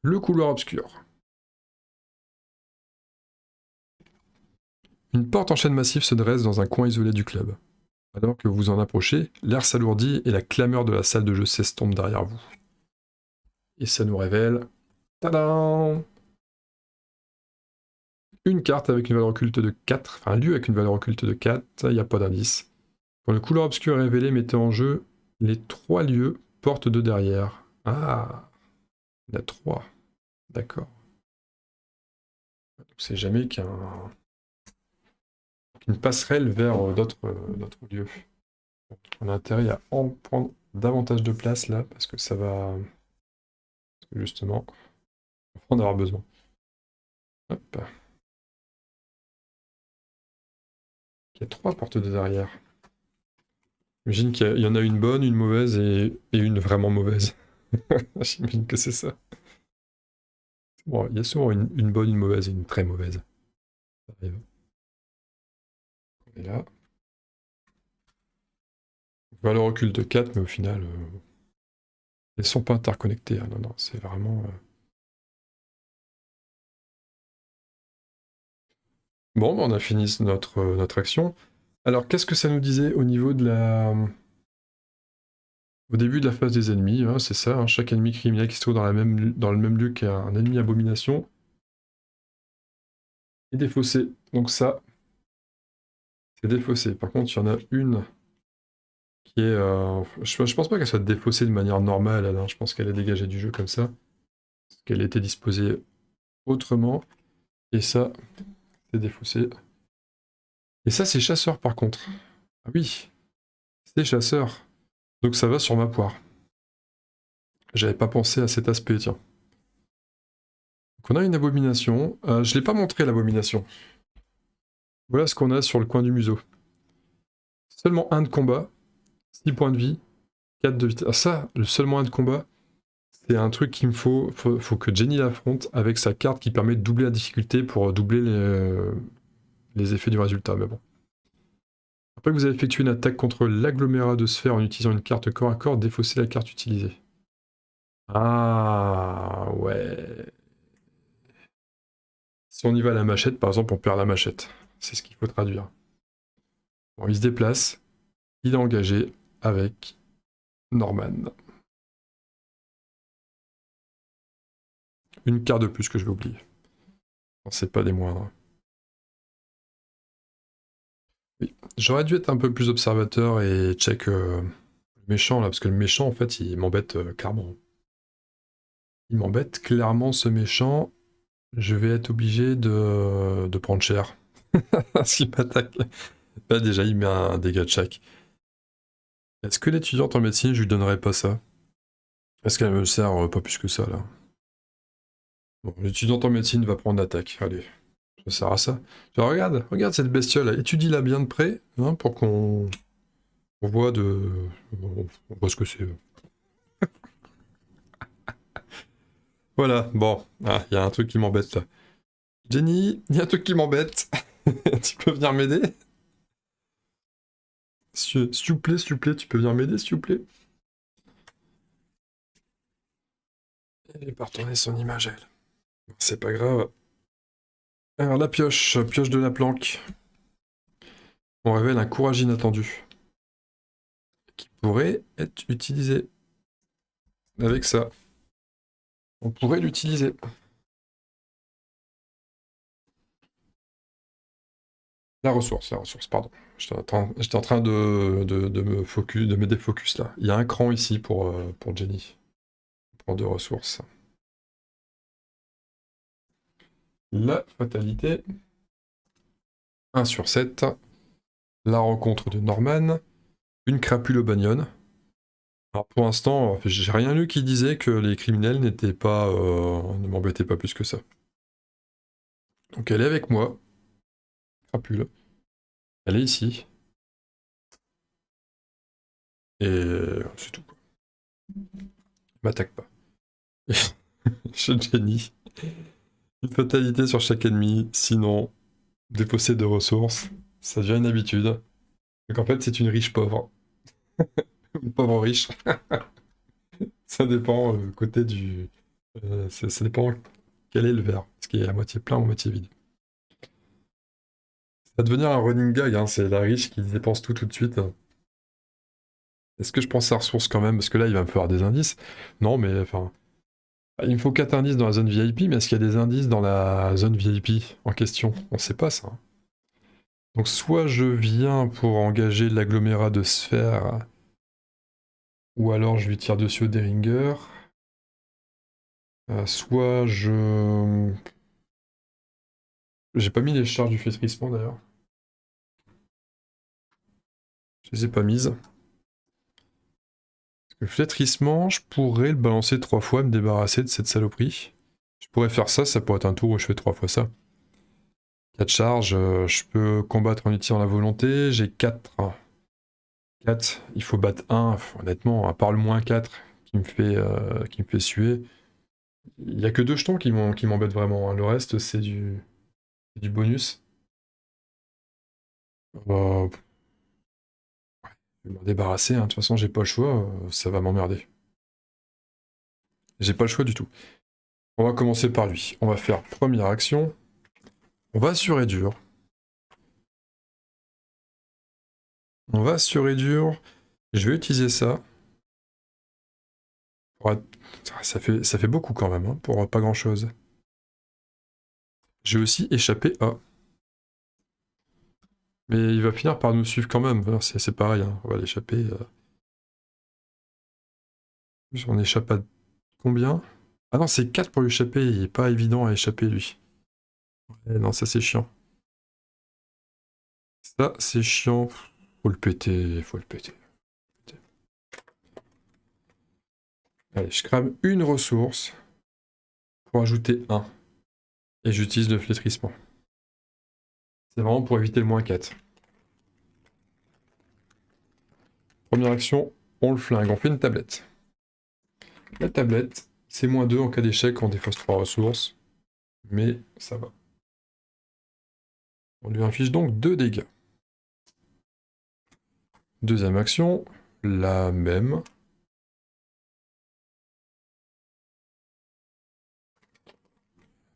Le couloir obscur. Une porte en chaîne massif se dresse dans un coin isolé du club. Alors que vous en approchez, l'air s'alourdit et la clameur de la salle de jeu s'estompe derrière vous. Et ça nous révèle... Tadam! Une carte avec une valeur occulte de 4, enfin un lieu avec une valeur occulte de 4, il n'y a pas d'indice. Quand le couloir obscur est révélé, mettez en jeu les 3 lieux, porte de derrière. Ah, il y en a 3. D'accord. C'est jamais qu'une passerelle vers d'autres lieux. On a intérêt à en prendre davantage de place là, parce que ça va... Parce que justement, on va en avoir besoin. Hop. Il y a 3 portes de derrière. J'imagine qu'il y en a une bonne, une mauvaise et une vraiment mauvaise. J'imagine que c'est ça. Bon, il y a souvent une bonne, une mauvaise et une très mauvaise. Ça arrive. On est là. Valeur occulte 4, mais au final, elles sont pas interconnectées. Hein. Non, c'est vraiment... Bon, on a fini notre action. Alors, qu'est-ce que ça nous disait au niveau de la... Au début de la phase des ennemis, hein, c'est ça, hein, chaque ennemi criminel qui se trouve dans le même lieu qu'un ennemi abomination est défaussé. Donc ça, c'est défaussé. Par contre, il y en a une qui est... je pense pas qu'elle soit défaussée de manière normale, elle, hein. Je pense qu'elle est dégagée du jeu comme ça. Parce qu'elle était disposée autrement. Et ça, c'est défaussé. Et ça, c'est chasseur par contre. Ah oui, c'est chasseur. Donc ça va sur ma poire. J'avais pas pensé à cet aspect, tiens. Donc on a une abomination. Je l'ai pas montré l'abomination. Voilà ce qu'on a sur le coin du museau. Seulement 1 de combat, 6 points de vie, 4 de vitesse. Ah ça, le seulement 1 de combat, c'est un truc qu'il me faut. Faut que Jenny l'affronte avec sa carte qui permet de doubler la difficulté pour doubler les effets du résultat. Mais bon. Après que vous avez effectué une attaque contre l'agglomérat de sphères en utilisant une carte corps à corps, défaussez la carte utilisée. Ah ouais. Si on y va à la machette, par exemple, on perd la machette. C'est ce qu'il faut traduire. Bon, il se déplace. Il est engagé avec Norman. Une carte de plus que je vais oublier. Non, c'est pas des moindres. Oui. J'aurais dû être un peu plus observateur et check le méchant là, parce que le méchant en fait il m'embête clairement. Il m'embête clairement ce méchant. Je vais être obligé de prendre cher. S'il m'attaque. Bah déjà il met un dégât de chaque. Est-ce que l'étudiante en médecine je lui donnerais pas ça? Est-ce qu'elle me sert pas plus que ça là? Bon, l'étudiante en médecine va prendre l'attaque. Allez, ça sert à ça. Genre, regarde cette bestiole, étudie-la bien de près, hein, pour qu'on voit on voit ce que c'est. Voilà, bon, il y a un truc qui m'embête là. Jenny, il y a un truc qui m'embête. Tu peux venir m'aider? S'il vous plaît, tu peux venir m'aider, s'il vous plaît? Elle est pas retourner son image, elle. C'est pas grave. Alors, la pioche de la planque. On révèle un courage inattendu. Qui pourrait être utilisé. Avec ça. On pourrait l'utiliser. La ressource, pardon. J'étais en train de me focus, de me défocus là. Il y a un cran ici pour Jenny. Pour 2 ressources. La fatalité. 1 sur 7. La rencontre de Norman. Une crapule au bagnon. Alors pour l'instant, j'ai rien lu qui disait que les criminels n'étaient pas, ne m'embêtaient pas plus que ça. Donc elle est avec moi. Crapule. Elle est ici. Et c'est tout. M'attaque pas. Je Jenny. Une fatalité sur chaque ennemi, sinon défausser de ressources, ça devient une habitude. Donc en fait, c'est une riche pauvre. Une pauvre riche. Ça dépend côté du. Ça dépend quel est le verre. Est-ce qu'il est à moitié plein ou à moitié vide. Ça va devenir un running gag, hein, c'est la riche qui dépense tout de suite. Est-ce que je prends sa ressource quand même? Parce que là, il va me falloir des indices. Non, mais enfin. Il me faut 4 indices dans la zone VIP, mais est-ce qu'il y a des indices dans la zone VIP en question? On sait pas ça. Donc soit je viens pour engager l'agglomérat de sphères, ou alors je lui tire dessus au Deringer. Soit je... J'ai pas mis les charges du flétrissement d'ailleurs. Je les ai pas mises. Le flétrissement, je pourrais le balancer 3 fois, me débarrasser de cette saloperie. Je pourrais faire ça, ça pourrait être un tour où je fais 3 fois ça. 4 charges, je peux combattre en utilisant la volonté, j'ai 4. 4, il faut battre 1, honnêtement, à part le moins 4 qui me fait suer. Il n'y a que 2 jetons qui m'embêtent vraiment, hein. Le reste c'est du bonus. Je vais m'en débarrasser, hein. De toute façon j'ai pas le choix, ça va m'emmerder. J'ai pas le choix du tout. On va commencer par lui. On va faire première action. On va assurer dur. On va assurer dur. Je vais utiliser ça. Ça fait beaucoup quand même, hein, pour pas grand chose. J'ai aussi échappé à. Mais il va finir par nous suivre quand même. C'est pareil, hein. On va l'échapper. On échappe à combien? Ah non, c'est 4 pour lui échapper. Il est pas évident à échapper, lui. Non, ça c'est chiant. Ça, c'est chiant. Faut le péter, faut le péter. Allez, je crame une ressource pour ajouter 1. Et j'utilise le flétrissement. C'est vraiment pour éviter le -4. Première action, on le flingue, on fait une tablette. La tablette, c'est -2 en cas d'échec, on défausse 3 ressources. Mais ça va. On lui inflige donc 2 dégâts. Deuxième action, la même.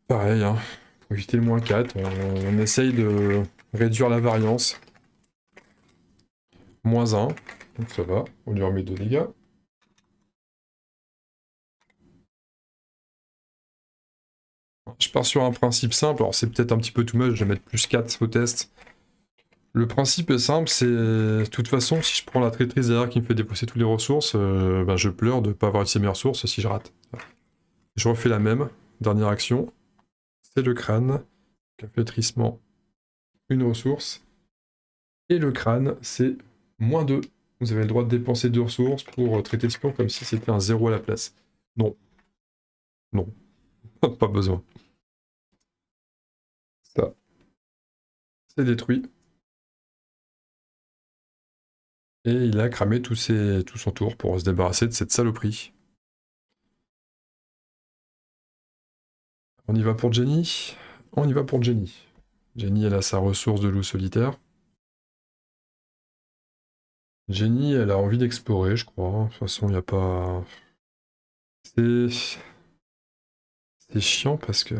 Pareil, hein, pour éviter le -4, on essaye de réduire la variance. -1, donc ça va, on lui remet 2 dégâts. Je pars sur un principe simple, alors c'est peut-être un petit peu too much, je vais mettre +4 au test. Le principe est simple, c'est de toute façon, si je prends la traîtrise derrière qui me fait déposer toutes les ressources, ben je pleure de ne pas avoir utilisé mes ressources si je rate. Je refais la même, dernière action, c'est le crâne, flétrissement, une ressource, et le crâne, c'est -2. Vous avez le droit de dépenser 2 ressources pour traiter le spion comme si c'était un 0 à la place. Non. Non. Pas besoin. Ça. C'est détruit. Et il a cramé tout son tour pour se débarrasser de cette saloperie. On y va pour Jenny. On y va pour Jenny. Jenny, elle a sa ressource de loup solitaire. Jenny, elle a envie d'explorer, je crois. De toute façon, il n'y a pas... C'est chiant parce que...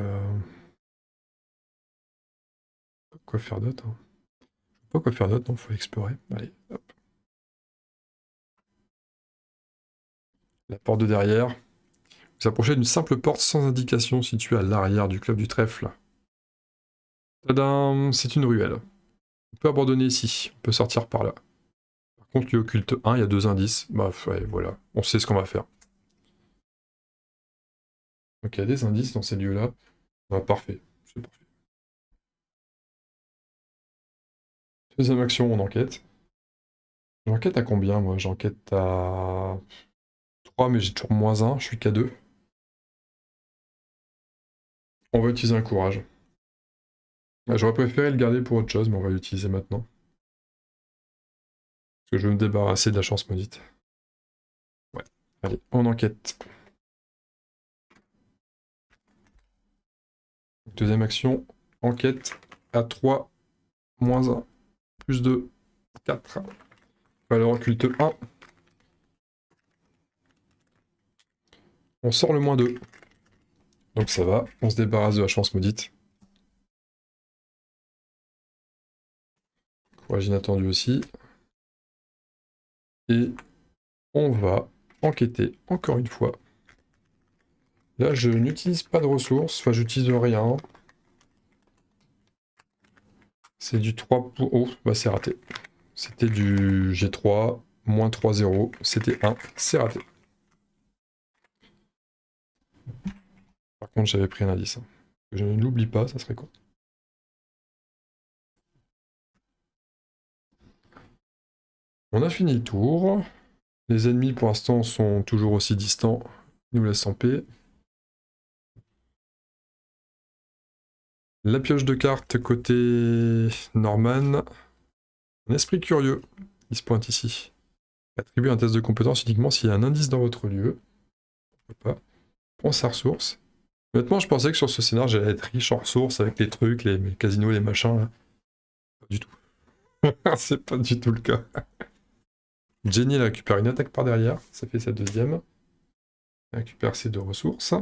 Quoi faire d'autre, hein. Pas quoi faire d'autre, non, faut explorer. Allez, hop. La porte de derrière. Vous approchez d'une simple porte sans indication située à l'arrière du club du trèfle. Tadam, c'est une ruelle. On peut abandonner ici, on peut sortir par là. Par contre, lieu occulte 1, il y a 2 indices. Bah ouais, voilà, on sait ce qu'on va faire. Donc il y a des indices dans ces lieux-là. Ah, parfait, c'est parfait. Deuxième action, on enquête. J'enquête à combien, moi? J'enquête à 3, mais j'ai toujours -1, je suis qu'à 2. On va utiliser un courage. Ah, j'aurais préféré le garder pour autre chose, mais on va l'utiliser maintenant. Parce que je veux me débarrasser de la chance maudite. Ouais, allez, on enquête. Deuxième action, enquête à 3, -1, +2, 4. Valeur occulte 1. On sort le -2. Donc ça va, on se débarrasse de la chance maudite. Courage inattendu aussi. Et on va enquêter encore une fois. Là, je n'utilise pas de ressources, enfin j'utilise rien. C'est du 3 pour... Oh, bah c'est raté. C'était du G3, -3, 0. C'était 1, c'est raté. Par contre, j'avais pris un indice, hein. Je ne l'oublie pas, ça serait quoi? On a fini le tour. Les ennemis, pour l'instant, sont toujours aussi distants. Ils nous laissent en paix. La pioche de cartes côté Norman. Un esprit curieux, il se pointe ici. Attribuez un test de compétence uniquement s'il y a un indice dans votre lieu. Pourquoi pas. Prends sa ressource. Honnêtement, je pensais que sur ce scénar, j'allais être riche en ressources avec les trucs, les casinos, les machins. Là. Pas du tout. C'est pas du tout le cas. Jenny, elle récupère une attaque par derrière. Ça fait sa deuxième. Elle récupère ses 2 ressources.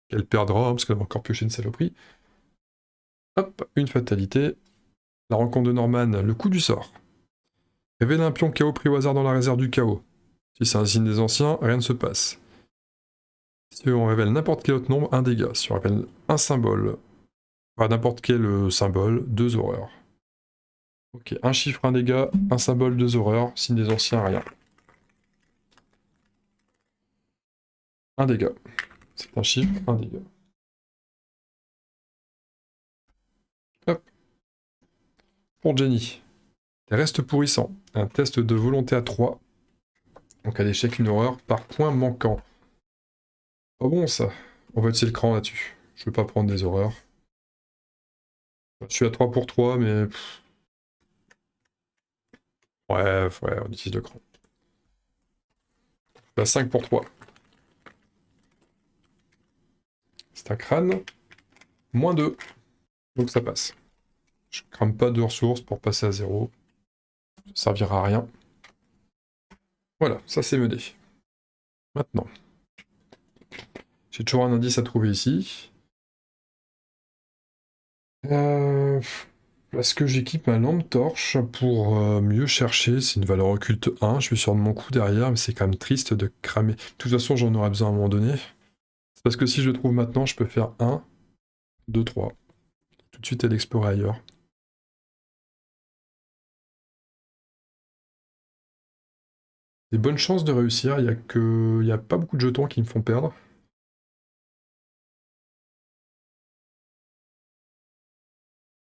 Qu'elle perdra, hein, parce qu'elle va encore piocher une saloperie. Hop, une fatalité. La rencontre de Norman, le coup du sort. Révèle un pion chaos pris au hasard dans la réserve du chaos. Si c'est un signe des anciens, rien ne se passe. Si on révèle n'importe quel autre nombre, un dégât. Si on révèle un symbole, pas n'importe quel symbole, 2 horreurs. Ok, un chiffre, un dégât, un symbole, 2 horreurs, signe des anciens, rien. Un dégât. C'est un chiffre, un dégât. Hop. pour Jenny. Reste pourrissant. Un test de volonté à 3. En cas d'échec, une horreur par point manquant. Pas bon ça. On va utiliser le cran là-dessus. Je veux pas prendre des horreurs. Je suis à 3 pour 3, mais... Ouais, on utilise le cran. Je suis à 5 pour 3. C'est un crâne. Moins 2. Donc ça passe. Je crame pas de ressources pour passer à 0. Ça servira à rien. Voilà, ça c'est mené. Maintenant. J'ai toujours un indice à trouver ici. Est-ce que j'équipe ma lampe torche pour mieux chercher? C'est une valeur occulte 1. Je suis sur mon coup derrière, mais c'est quand même triste de cramer. De toute façon, j'en aurai besoin à un moment donné. C'est parce que si je le trouve maintenant, je peux faire 1, 2, 3. Tout de suite, elle explorer ailleurs. Des bonnes chances de réussir. Il y a pas beaucoup de jetons qui me font perdre.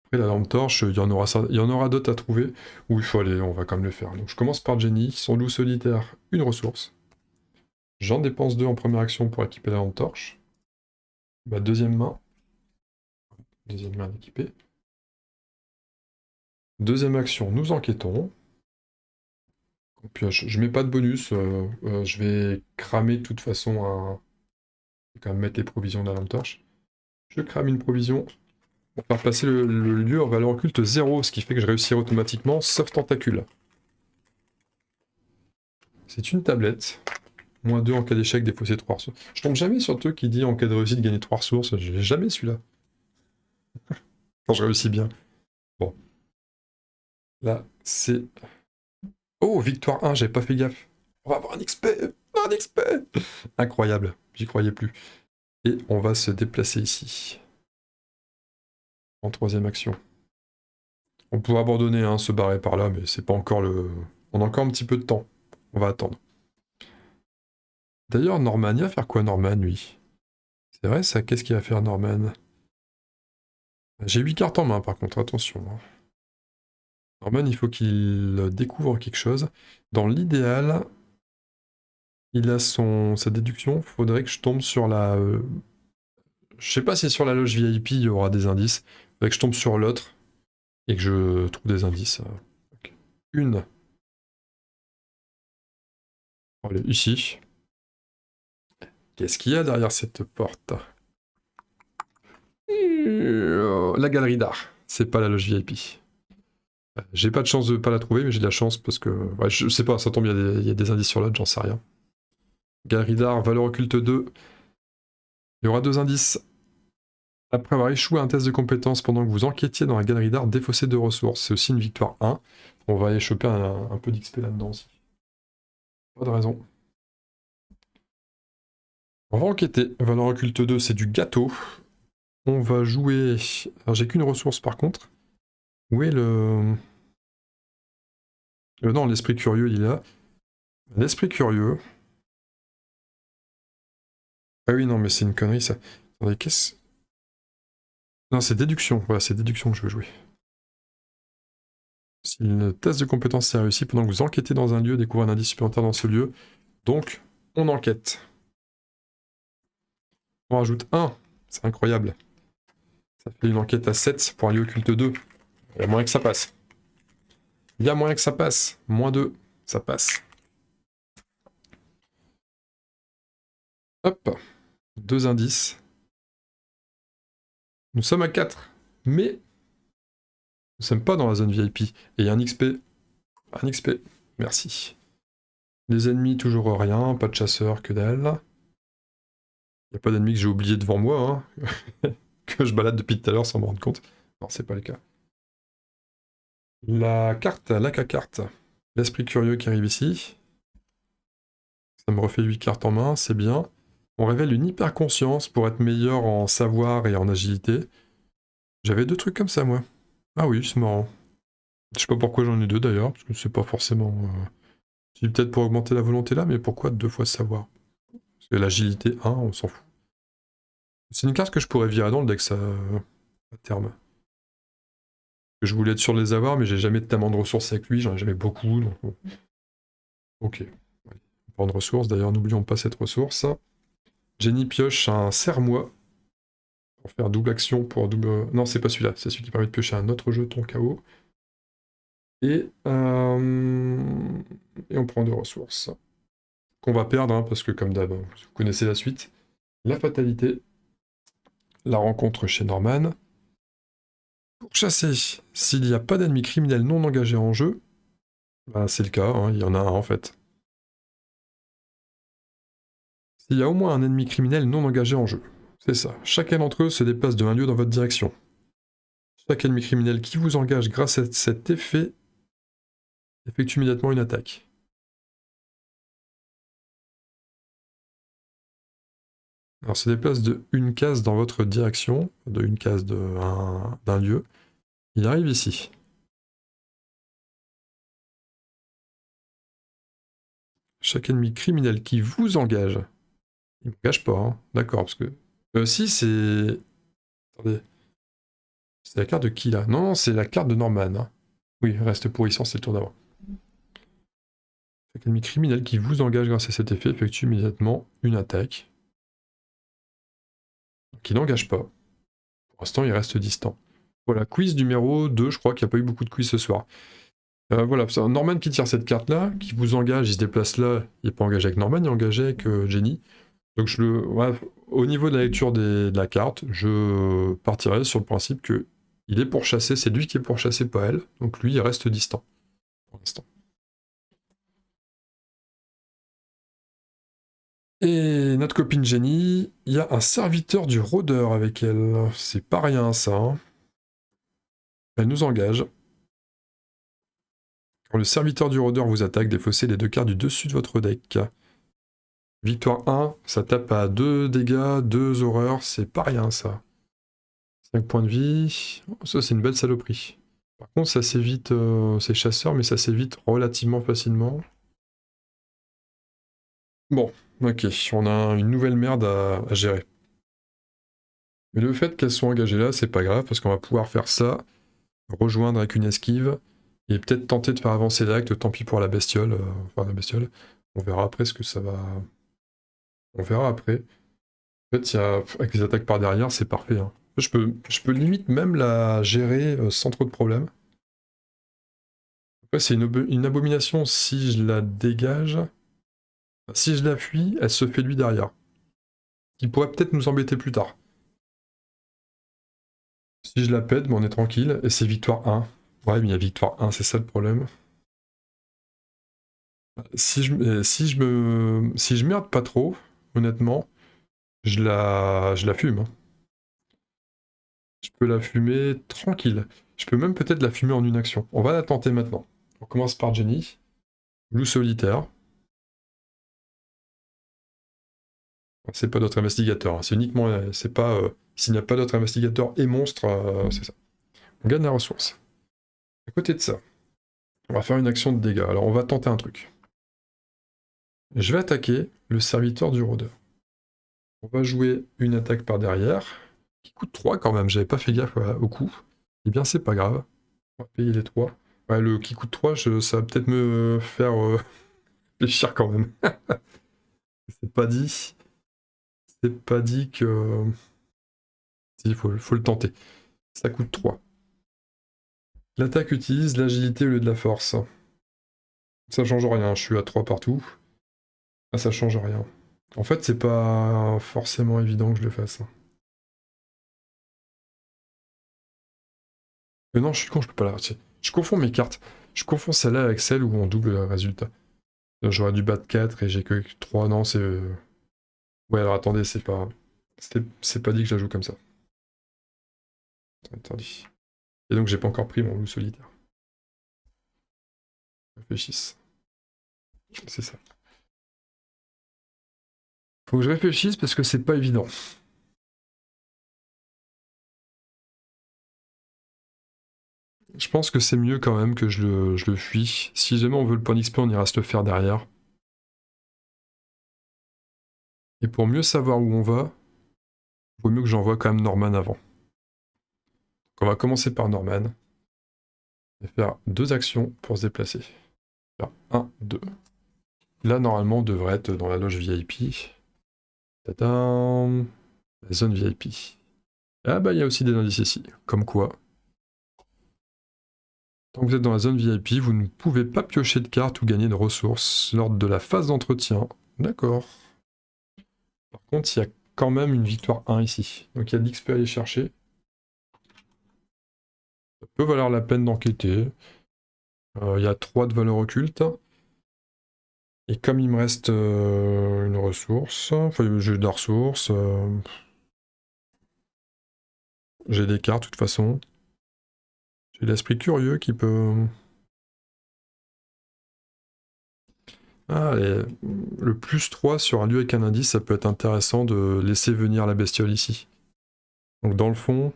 Après, la lampe torche, il y en aura d'autres à trouver. Où il faut aller, on va quand même le faire. Donc je commence par Jenny. Son loup solitaire, une ressource. J'en dépense 2 en première action pour équiper la lampe torche. Ma deuxième main équipée. Deuxième action, nous enquêtons. Puis je mets pas de bonus, je vais cramer de toute façon un... Je vais quand même mettre les provisions de la lampe torche. Je crame une provision pour faire passer le lieu en valeur occulte 0, ce qui fait que je réussirai automatiquement, sauf tentacule. C'est une tablette. Moins 2 en cas d'échec, défausser 3 ressources. Je tombe jamais sur ceux qui dit en cas de réussite, gagner 3 ressources. Je l'ai jamais celui-là. Quand je réussis bien. Bon. Là, c'est... Oh, victoire 1, j'avais pas fait gaffe. On va avoir un XP. Un XP. Incroyable, j'y croyais plus. Et on va se déplacer ici. En troisième action. On pourrait abandonner, hein, se barrer par là, mais c'est pas encore le... On a encore un petit peu de temps. On va attendre. D'ailleurs, Norman, il va faire quoi Norman, lui? C'est vrai ça, qu'est-ce qu'il va faire Norman? J'ai 8 cartes en main par contre, attention. Norman, il faut qu'il découvre quelque chose. Dans l'idéal, il a sa déduction. Faudrait que je tombe sur la... Je sais pas si sur la loge VIP il y aura des indices. Faudrait que je tombe sur l'autre et que je trouve des indices. Une. Allez, ici. Qu'est-ce qu'il y a derrière cette porte? La galerie d'art. C'est pas la loge VIP. J'ai pas de chance de pas la trouver, mais j'ai de la chance parce que... Ouais, je sais pas, ça tombe, il y a des indices sur l'autre, j'en sais rien. Galerie d'art, valeur occulte 2. Il y aura 2 indices. Après avoir échoué à un test de compétence pendant que vous enquêtiez dans la galerie d'art, défaussez 2 ressources. C'est aussi une victoire 1. On va aller choper un peu d'XP là-dedans aussi. Pas de raison. On va enquêter. Valeur occulte 2, c'est du gâteau. On va jouer... Alors j'ai qu'une ressource par contre. Où est le... non, l'esprit curieux, il est là. L'esprit curieux... Ah oui, non, mais c'est une connerie, ça. Attendez, qu'est-ce... Non, c'est déduction. Voilà, c'est déduction que je veux jouer. Si le test de compétence est réussi, pendant que vous enquêtez dans un lieu, découvrez un indice supplémentaire dans ce lieu. Donc, on enquête. On rajoute 1. C'est incroyable. Ça fait une enquête à 7 pour un lieu occulte 2. Il y a moyen que ça passe. Il y a moyen que ça passe. Moins 2, ça passe. Hop. 2 indices. Nous sommes à 4. Mais nous ne sommes pas dans la zone VIP. Et il y a un XP. Un XP. Merci. Les ennemis, toujours rien. Pas de chasseurs, que dalle. Il n'y a pas d'ennemis que j'ai oublié devant moi. Hein. Que je balade depuis tout à l'heure sans me rendre compte. Non, c'est pas le cas. La carte, la carte. L'esprit curieux qui arrive ici. Ça me refait 8 cartes en main, c'est bien. On révèle une hyper-conscience pour être meilleur en savoir et en agilité. J'avais 2 trucs comme ça, moi. Ah oui, c'est marrant. Je sais pas pourquoi j'en ai 2 d'ailleurs, parce que c'est pas forcément... C'est peut-être pour augmenter la volonté là, mais pourquoi 2 fois savoir? Parce que l'agilité 1, on s'en fout. C'est une carte que je pourrais virer dans le deck, ça, à terme. Je voulais être sûr de les avoir, mais j'ai jamais tellement de ressources avec lui, j'en ai jamais beaucoup, donc bon. Ok. Allez, pas de ressources, d'ailleurs n'oublions pas cette ressource. Jenny pioche un serre-moi pour faire double action pour double... Non, c'est pas celui-là, c'est celui qui permet de piocher un autre jeton KO. Et on prend 2 ressources. Qu'on va perdre, hein, parce que comme d'hab, vous connaissez la suite. La fatalité. La rencontre chez Norman. Pour chasser, s'il n'y a pas d'ennemis criminels non engagés en jeu, bah c'est le cas, hein, il y en a un en fait. S'il y a au moins un ennemi criminel non engagé en jeu, c'est ça. Chacun d'entre eux se déplace de un lieu dans votre direction. Chaque ennemi criminel qui vous engage grâce à cet effet effectue immédiatement une attaque. Alors se déplace de une case dans votre direction, de une case d'un lieu. Il arrive ici. Chaque ennemi criminel qui vous engage. Il ne m'engage pas, hein. D'accord, parce que... si, c'est... Attendez. C'est la carte de qui, là? Non, c'est la carte de Norman. Hein. Oui, reste pourrissant, c'est le tour d'avant. Chaque ennemi criminel qui vous engage grâce à cet effet effectue immédiatement une attaque. Qui n'engage pas. Pour l'instant, il reste distant. Voilà, quiz numéro 2, je crois qu'il n'y a pas eu beaucoup de quiz ce soir. Voilà, c'est Norman qui tire cette carte-là, qui vous engage, il se déplace là, il n'est pas engagé avec Norman, il est engagé avec Jenny. Donc ouais, au niveau de la lecture de la carte, je partirais sur le principe que il est pourchassé, c'est lui qui est pourchassé, pas elle. Donc lui, il reste distant pour l'instant. Et notre copine Jenny, il y a un serviteur du rôdeur avec elle. C'est pas rien ça. Hein. Elle nous engage. Quand le serviteur du rôdeur vous attaque, défaussez les 2 cartes du dessus de votre deck. Victoire 1, ça tape à 2 dégâts, 2 horreurs, c'est pas rien ça. 5 points de vie, oh, ça c'est une belle saloperie. Par contre ça s'évite, c'est chasseur, mais ça s'évite relativement facilement. Bon, ok, on a une nouvelle merde à gérer. Mais le fait qu'elles soient engagées là, c'est pas grave, parce qu'on va pouvoir faire ça, rejoindre avec une esquive, et peut-être tenter de faire avancer l'acte, tant pis pour la bestiole, enfin la bestiole. On verra après ce que ça va... On verra après. En fait, avec les attaques par derrière, c'est parfait. Hein. Je peux limite même la gérer sans trop de problèmes. Après, c'est une abomination si je la dégage. Si je la fuis, elle se fait lui derrière. Qui pourrait peut-être nous embêter plus tard. Si je la pète, on est tranquille. Et c'est victoire 1. Ouais, mais il y a victoire 1, c'est ça le problème. Si je merde pas trop, honnêtement, je la fume. Hein. Je peux la fumer tranquille. Je peux même peut-être la fumer en une action. On va la tenter maintenant. On commence par Jenny. Loup solitaire. C'est pas d'autres investigateurs. Hein. C'est uniquement... c'est pas... s'il n'y a pas d'autres investigateurs et monstres, c'est ça. On gagne la ressource. À côté de ça, on va faire une action de dégâts. Alors on va tenter un truc. Je vais attaquer le serviteur du rôdeur. On va jouer une attaque par derrière, qui coûte 3 quand même, j'avais pas fait gaffe au coup. Eh bien c'est pas grave, on va payer les 3. Ouais, le qui coûte 3, ça va peut-être me faire réfléchir quand même. C'est pas dit. C'est pas dit que... Il faut le tenter. Ça coûte 3. L'attaque utilise l'agilité au lieu de la force. Ça change rien, je suis à 3 partout. Ah, ça change rien. En fait, c'est pas forcément évident que je le fasse. Mais non, je suis con, je peux pas la retirer. Je confonds mes cartes. Je confonds celle-là avec celle où on double le résultat. J'aurais dû battre 4 et j'ai que 3. Non, c'est... Ouais, alors attendez, c'est pas... C'est pas dit que je la joue comme ça. Interdit. Et donc j'ai pas encore pris mon loup solitaire. Réfléchisse. C'est ça. Faut que je réfléchisse parce que c'est pas évident. Je pense que c'est mieux quand même que je le fuis. Si jamais on veut le point d'XP, on ira se le faire derrière. Et pour mieux savoir où on va, il vaut mieux que j'envoie quand même Norman avant. Donc on va commencer par Norman. Et faire 2 actions pour se déplacer. Faire 1, 2. Là, normalement, on devrait être dans la loge VIP. Tadam! La zone VIP. Ah bah, il y a aussi des indices ici. Comme quoi, tant que vous êtes dans la zone VIP, vous ne pouvez pas piocher de cartes ou gagner de ressources lors de la phase d'entretien. D'accord. Par contre, il y a quand même une victoire 1 ici. Donc il y a de l'XP à aller chercher. Ça peut valoir la peine d'enquêter. Il y a 3 de valeur occulte. Et comme il me reste une ressource, enfin j'ai de la ressource, j'ai des cartes de toute façon. J'ai l'esprit curieux qui peut... Ah, le plus 3 sur un lieu avec un indice, ça peut être intéressant de laisser venir la bestiole ici. Donc dans le fond,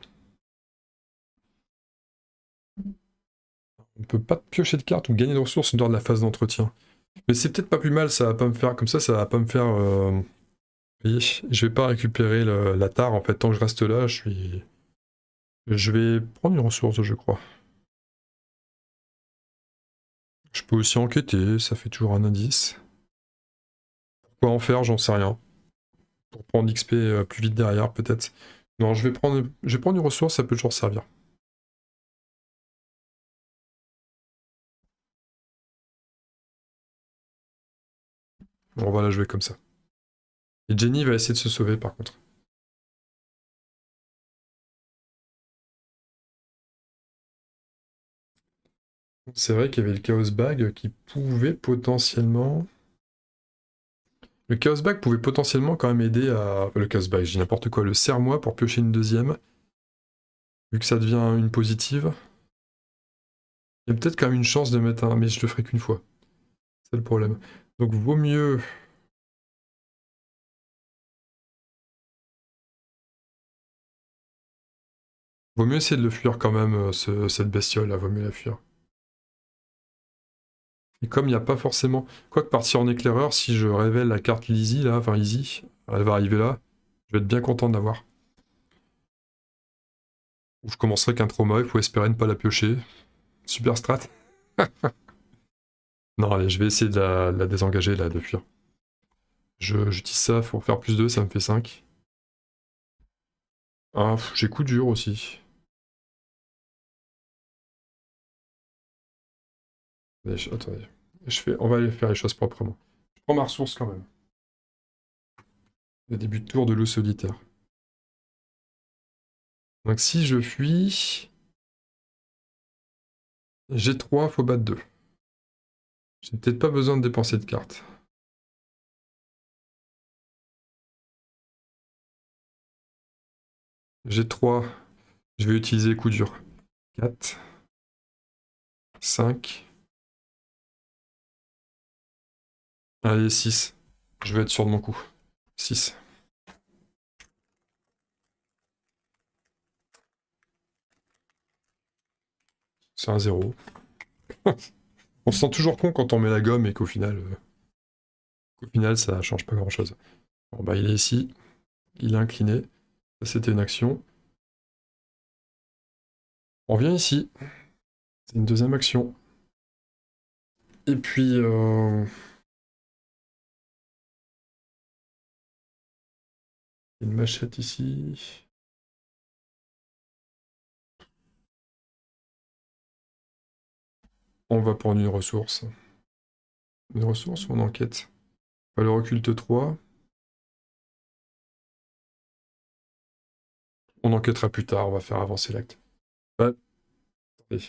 on peut pas piocher de cartes ou gagner de ressources lors de la phase d'entretien. Mais c'est peut-être pas plus mal, ça va pas me faire comme ça va pas me faire... Vous voyez, je vais pas récupérer la tare en fait, tant que je reste là, je vais prendre une ressource je crois. Je peux aussi enquêter, ça fait toujours un indice. Quoi en faire, j'en sais rien. Pour prendre l'XP plus vite derrière peut-être. Non, je vais prendre une ressource, ça peut toujours servir. Bon, on va la jouer comme ça. Et Jenny va essayer de se sauver par contre. C'est vrai qu'il y avait le Chaos Bag qui pouvait potentiellement... Le Chaos Bag pouvait potentiellement quand même aider à... Le Chaos Bag, je dis n'importe quoi. Le serre-moi pour piocher une deuxième. Vu que ça devient une positive. Il y a peut-être quand même une chance de mettre un... Mais je le ferai qu'une fois. C'est le problème. Donc vaut mieux... Vaut mieux essayer de le fuir quand même, cette bestiole là, vaut mieux la fuir. Et comme il n'y a pas forcément... Quoique partir en éclaireur, si je révèle la carte Lizzie là, enfin Easy, elle va arriver là, je vais être bien content de l'avoir. Ou je commencerai qu'un trauma, il faut espérer ne pas la piocher. Super strat. Non allez, je vais essayer de la désengager là, de fuir. J'utilise ça pour faire plus 2, ça me fait 5. Ah, j'ai coup dur aussi. Attendez, on va aller faire les choses proprement. Je prends ma ressource quand même. Le début de tour de loup solitaire. Donc si je fuis... J'ai 3, faut battre 2. J'ai peut-être pas besoin de dépenser de cartes. J'ai 3. Je vais utiliser coup dur. 4. 5. Allez, 6. Je vais être sûr de mon coup. 6. C'est un 0. On se sent toujours con quand on met la gomme et qu'au final, ça change pas grand-chose. Bon bah il est ici. Il est incliné. Ça c'était une action. On revient ici. C'est une deuxième action. Et puis... une machette ici. On va prendre une ressource. Une ressource ou on enquête? Valeur occulte 3. On enquêtera plus tard, on va faire avancer l'acte. Bah, attendez,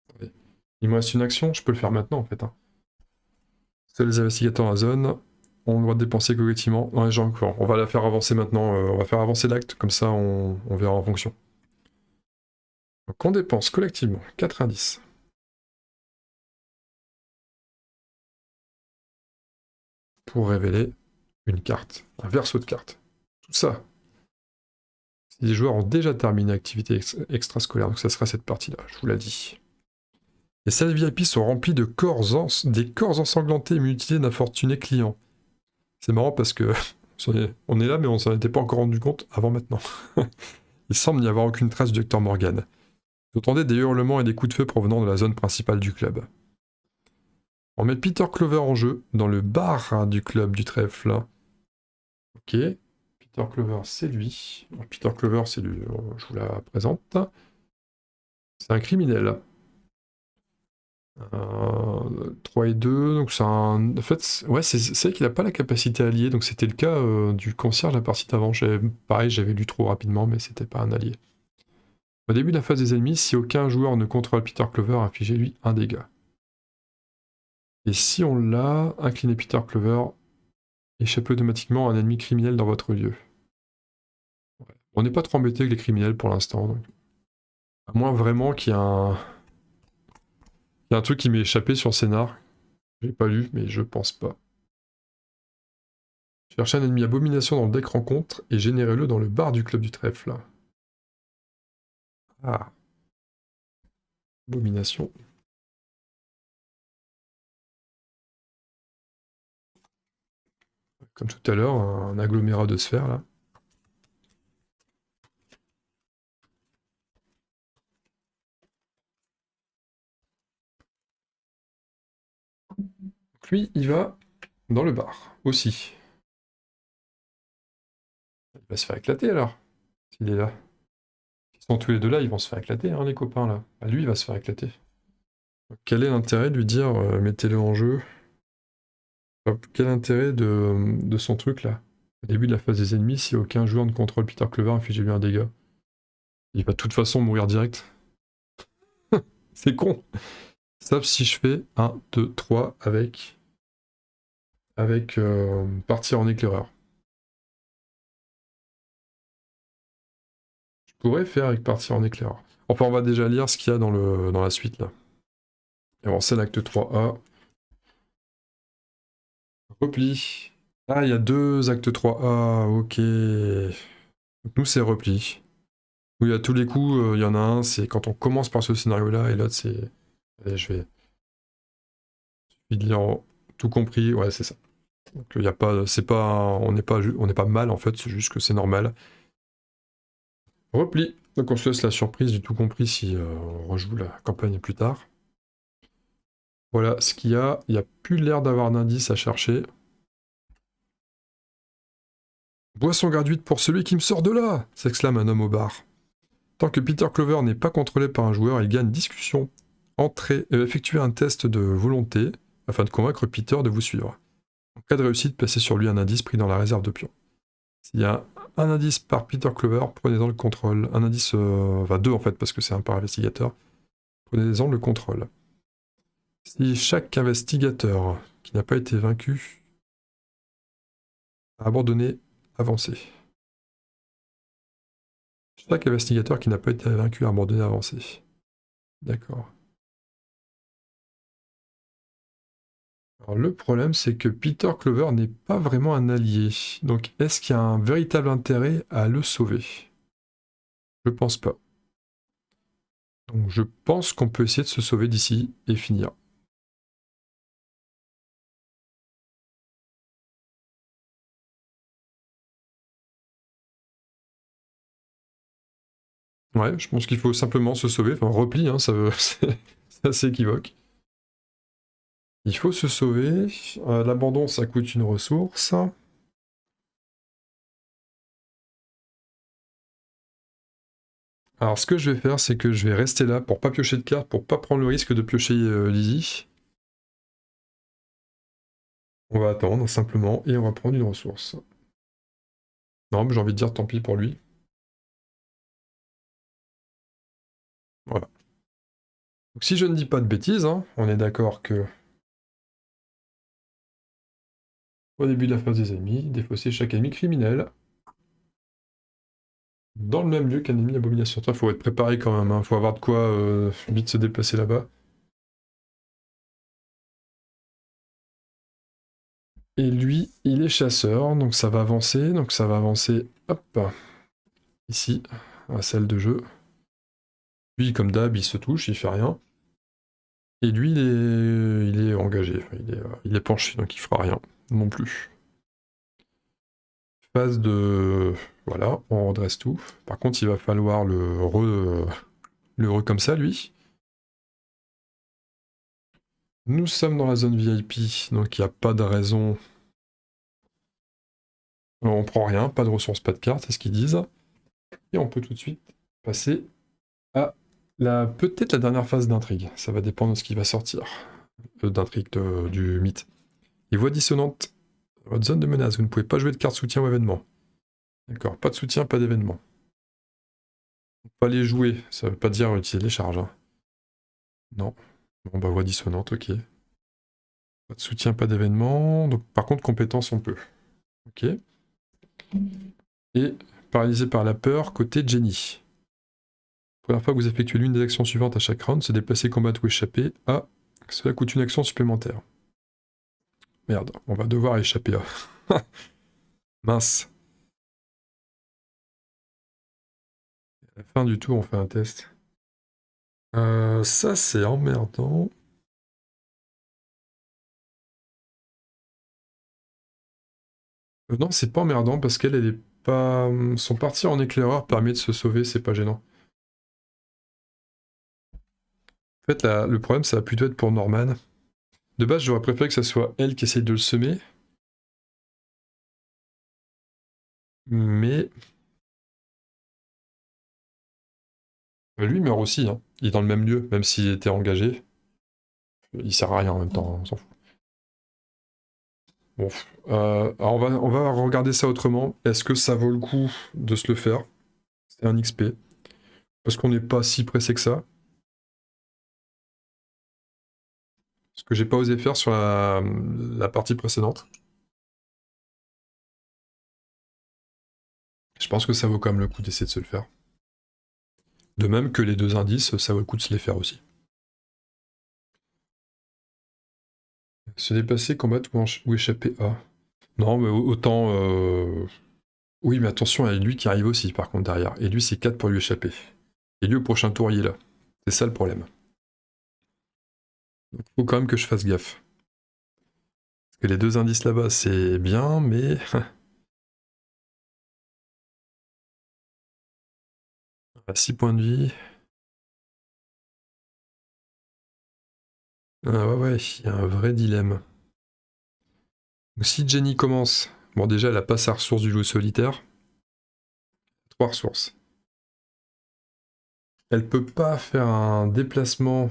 attendez. Il me reste une action, je peux le faire maintenant en fait. Hein. C'est les investigateurs dans la zone. On doit dépenser collectivement. Ouais, j'ai encore. On va la faire avancer maintenant. On va faire avancer l'acte, comme ça on verra en fonction. Donc on dépense collectivement 4 indices. Pour révéler une carte, un verso de carte. Tout ça. Si les joueurs ont déjà terminé l'activité extrascolaire, donc ça sera cette partie-là, je vous l'ai dit. Les salles VIP sont remplies de des corps ensanglantés et mutilés d'infortunés clients. C'est marrant parce que on est là, mais on s'en était pas encore rendu compte avant maintenant. Il semble n'y avoir aucune trace du docteur Morgan. Vous entendez des hurlements et des coups de feu provenant de la zone principale du club. On met Peter Clover en jeu dans le bar du club du trèfle. Ok. Peter Clover, c'est lui. Peter Clover, c'est lui. Je vous la présente. C'est un criminel. 3 et 2, donc c'est un... En fait, ouais, c'est vrai qu'il n'a pas la capacité alliée, donc c'était le cas du concierge la partie d'avant. Pareil, j'avais lu trop rapidement, mais c'était pas un allié. Au début de la phase des ennemis, si aucun joueur ne contrôle Peter Clover, infligez-lui un dégât. Et si on l'a, inclinez Peter Clover, échappez automatiquement à un ennemi criminel dans votre lieu. Ouais. On n'est pas trop embêté avec les criminels pour l'instant. À moins vraiment qu'il y ait un truc qui m'est échappé sur le scénar. J'ai pas lu, mais je pense pas. Cherchez un ennemi abomination dans le deck rencontre et générez-le dans le bar du club du trèfle. Ah. Abomination. Comme tout à l'heure, un agglomérat de sphères là. Donc lui, il va dans le bar aussi. Il va se faire éclater alors, s'il est là. Ils sont tous les deux là, ils vont se faire éclater, hein, les copains là. Bah, lui, il va se faire éclater. Donc, quel est l'intérêt de lui dire mettez-le en jeu? Enfin, quel intérêt de son truc là? Au début de la phase des ennemis, si aucun joueur ne contrôle Peter Clover, infligez-lui un dégât. Il va de toute façon mourir direct. C'est con. Sauf si je fais 1, 2, 3 avec partir en éclaireur. Je pourrais faire avec partir en éclaireur. Enfin, on va déjà lire ce qu'il y a dans la suite là. Et on sait l'acte 3A. Repli. Ah, il y a 2 actes 3A, ok. Donc nous, c'est repli. Oui, à tous les coups, il y en a un, c'est quand on commence par ce scénario-là, et l'autre, c'est... Allez, je vais lire tout compris, ouais, c'est ça. Donc il y a pas... C'est pas... On n'est pas mal, en fait, c'est juste que c'est normal. Repli. Donc on se laisse la surprise du tout compris si on rejoue la campagne plus tard. Voilà ce qu'il y a. Il n'y a plus l'air d'avoir d'indice à chercher. Boisson gratuite pour celui qui me sort de là, s'exclame un homme au bar. Tant que Peter Clover n'est pas contrôlé par un joueur, il gagne discussion. Effectuez un test de volonté afin de convaincre Peter de vous suivre. En cas de réussite, placez sur lui un indice pris dans la réserve de pions. S'il y a un indice par Peter Clover, prenez-en le contrôle. Un indice, enfin 2 en fait, parce que c'est un par investigateur. Prenez-en le contrôle. Si chaque investigateur qui n'a pas été vaincu a abandonné, avancé. Chaque investigateur qui n'a pas été vaincu a abandonné, avancé. D'accord. Alors le problème, c'est que Peter Clover n'est pas vraiment un allié. Donc est-ce qu'il y a un véritable intérêt à le sauver? Je pense pas. Donc je pense qu'on peut essayer de se sauver d'ici et finir. Ouais, je pense qu'il faut simplement se sauver. Enfin, repli, hein, c'est assez équivoque. Il faut se sauver. L'abandon, ça coûte une ressource. Alors ce que je vais faire, c'est que je vais rester là pour pas piocher de cartes, pour pas prendre le risque de piocher Lizzie. On va attendre simplement et on va prendre une ressource. Non, mais j'ai envie de dire tant pis pour lui. Voilà. Donc si je ne dis pas de bêtises, hein, on est d'accord que au début de la phase des ennemis, défausser chaque ennemi criminel dans le même lieu qu'un ennemi abomination. Il faut être préparé quand même, hein. Faut avoir de quoi vite se déplacer là-bas. Et lui, il est chasseur, donc ça va avancer. Donc ça va avancer, hop, ici, à la salle de jeu. Lui, comme d'hab, il se touche, il fait rien. Et lui, il est engagé, enfin, il est penché, donc il fera rien non plus. Phase de... Voilà, on redresse tout. Par contre, il va falloir le L'heureux comme ça, lui. Nous sommes dans la zone VIP, donc il n'y a pas de raison. On prend rien, pas de ressources, pas de cartes, c'est ce qu'ils disent. Et on peut tout de suite passer à peut-être la dernière phase d'intrigue. Ça va dépendre de ce qui va sortir. D'intrigue du mythe. Les voix dissonantes. Votre zone de menace, vous ne pouvez pas jouer de carte soutien ou événement. D'accord, pas de soutien, pas d'événement. Pas les jouer, ça veut pas dire utiliser les charges. Hein. Non. Bon bah voix dissonante, ok. Pas de soutien, pas d'événement. Donc par contre, compétence, on peut. Ok. Et paralysé par la peur, côté Jenny. Première fois que vous effectuez l'une des actions suivantes à chaque round, se déplacer, combattre ou échapper. Ah, cela coûte une action supplémentaire. Merde, on va devoir échapper à. Mince. À la fin du tour, on fait un test. Ça, c'est emmerdant. Non, c'est pas emmerdant parce qu'elle est pas. Son partir en éclaireur permet de se sauver, c'est pas gênant. En fait, le problème, ça va plutôt être pour Norman. De base, j'aurais préféré que ce soit elle qui essaye de le semer. Mais. Lui meurt aussi, hein. Il est dans le même lieu, même s'il était engagé. Il sert à rien en même temps, on s'en fout. Bon. Alors on va regarder ça autrement. Est-ce que ça vaut le coup de se le faire? C'est un XP. Parce qu'on n'est pas si pressé que ça. Ce que j'ai pas osé faire sur la partie précédente. Je pense que ça vaut quand même le coup d'essayer de se le faire. De même que les deux indices, ça vaut le coup de se les faire aussi. Se dépasser, combattre ou échapper à. Non, mais autant. Oui, mais attention, il y a lui qui arrive aussi, par contre, derrière. Et lui, c'est 4 pour lui échapper. Et lui, au prochain tour, il est là. C'est ça le problème. Donc, faut quand même que je fasse gaffe. Parce que les deux indices là-bas, c'est bien, mais. À 6 points de vie. Ah ouais, ouais, il y a un vrai dilemme. Donc, si Jenny commence. Bon, déjà, elle a pas sa ressource du loup solitaire. 3 ressources. Elle peut pas faire un déplacement.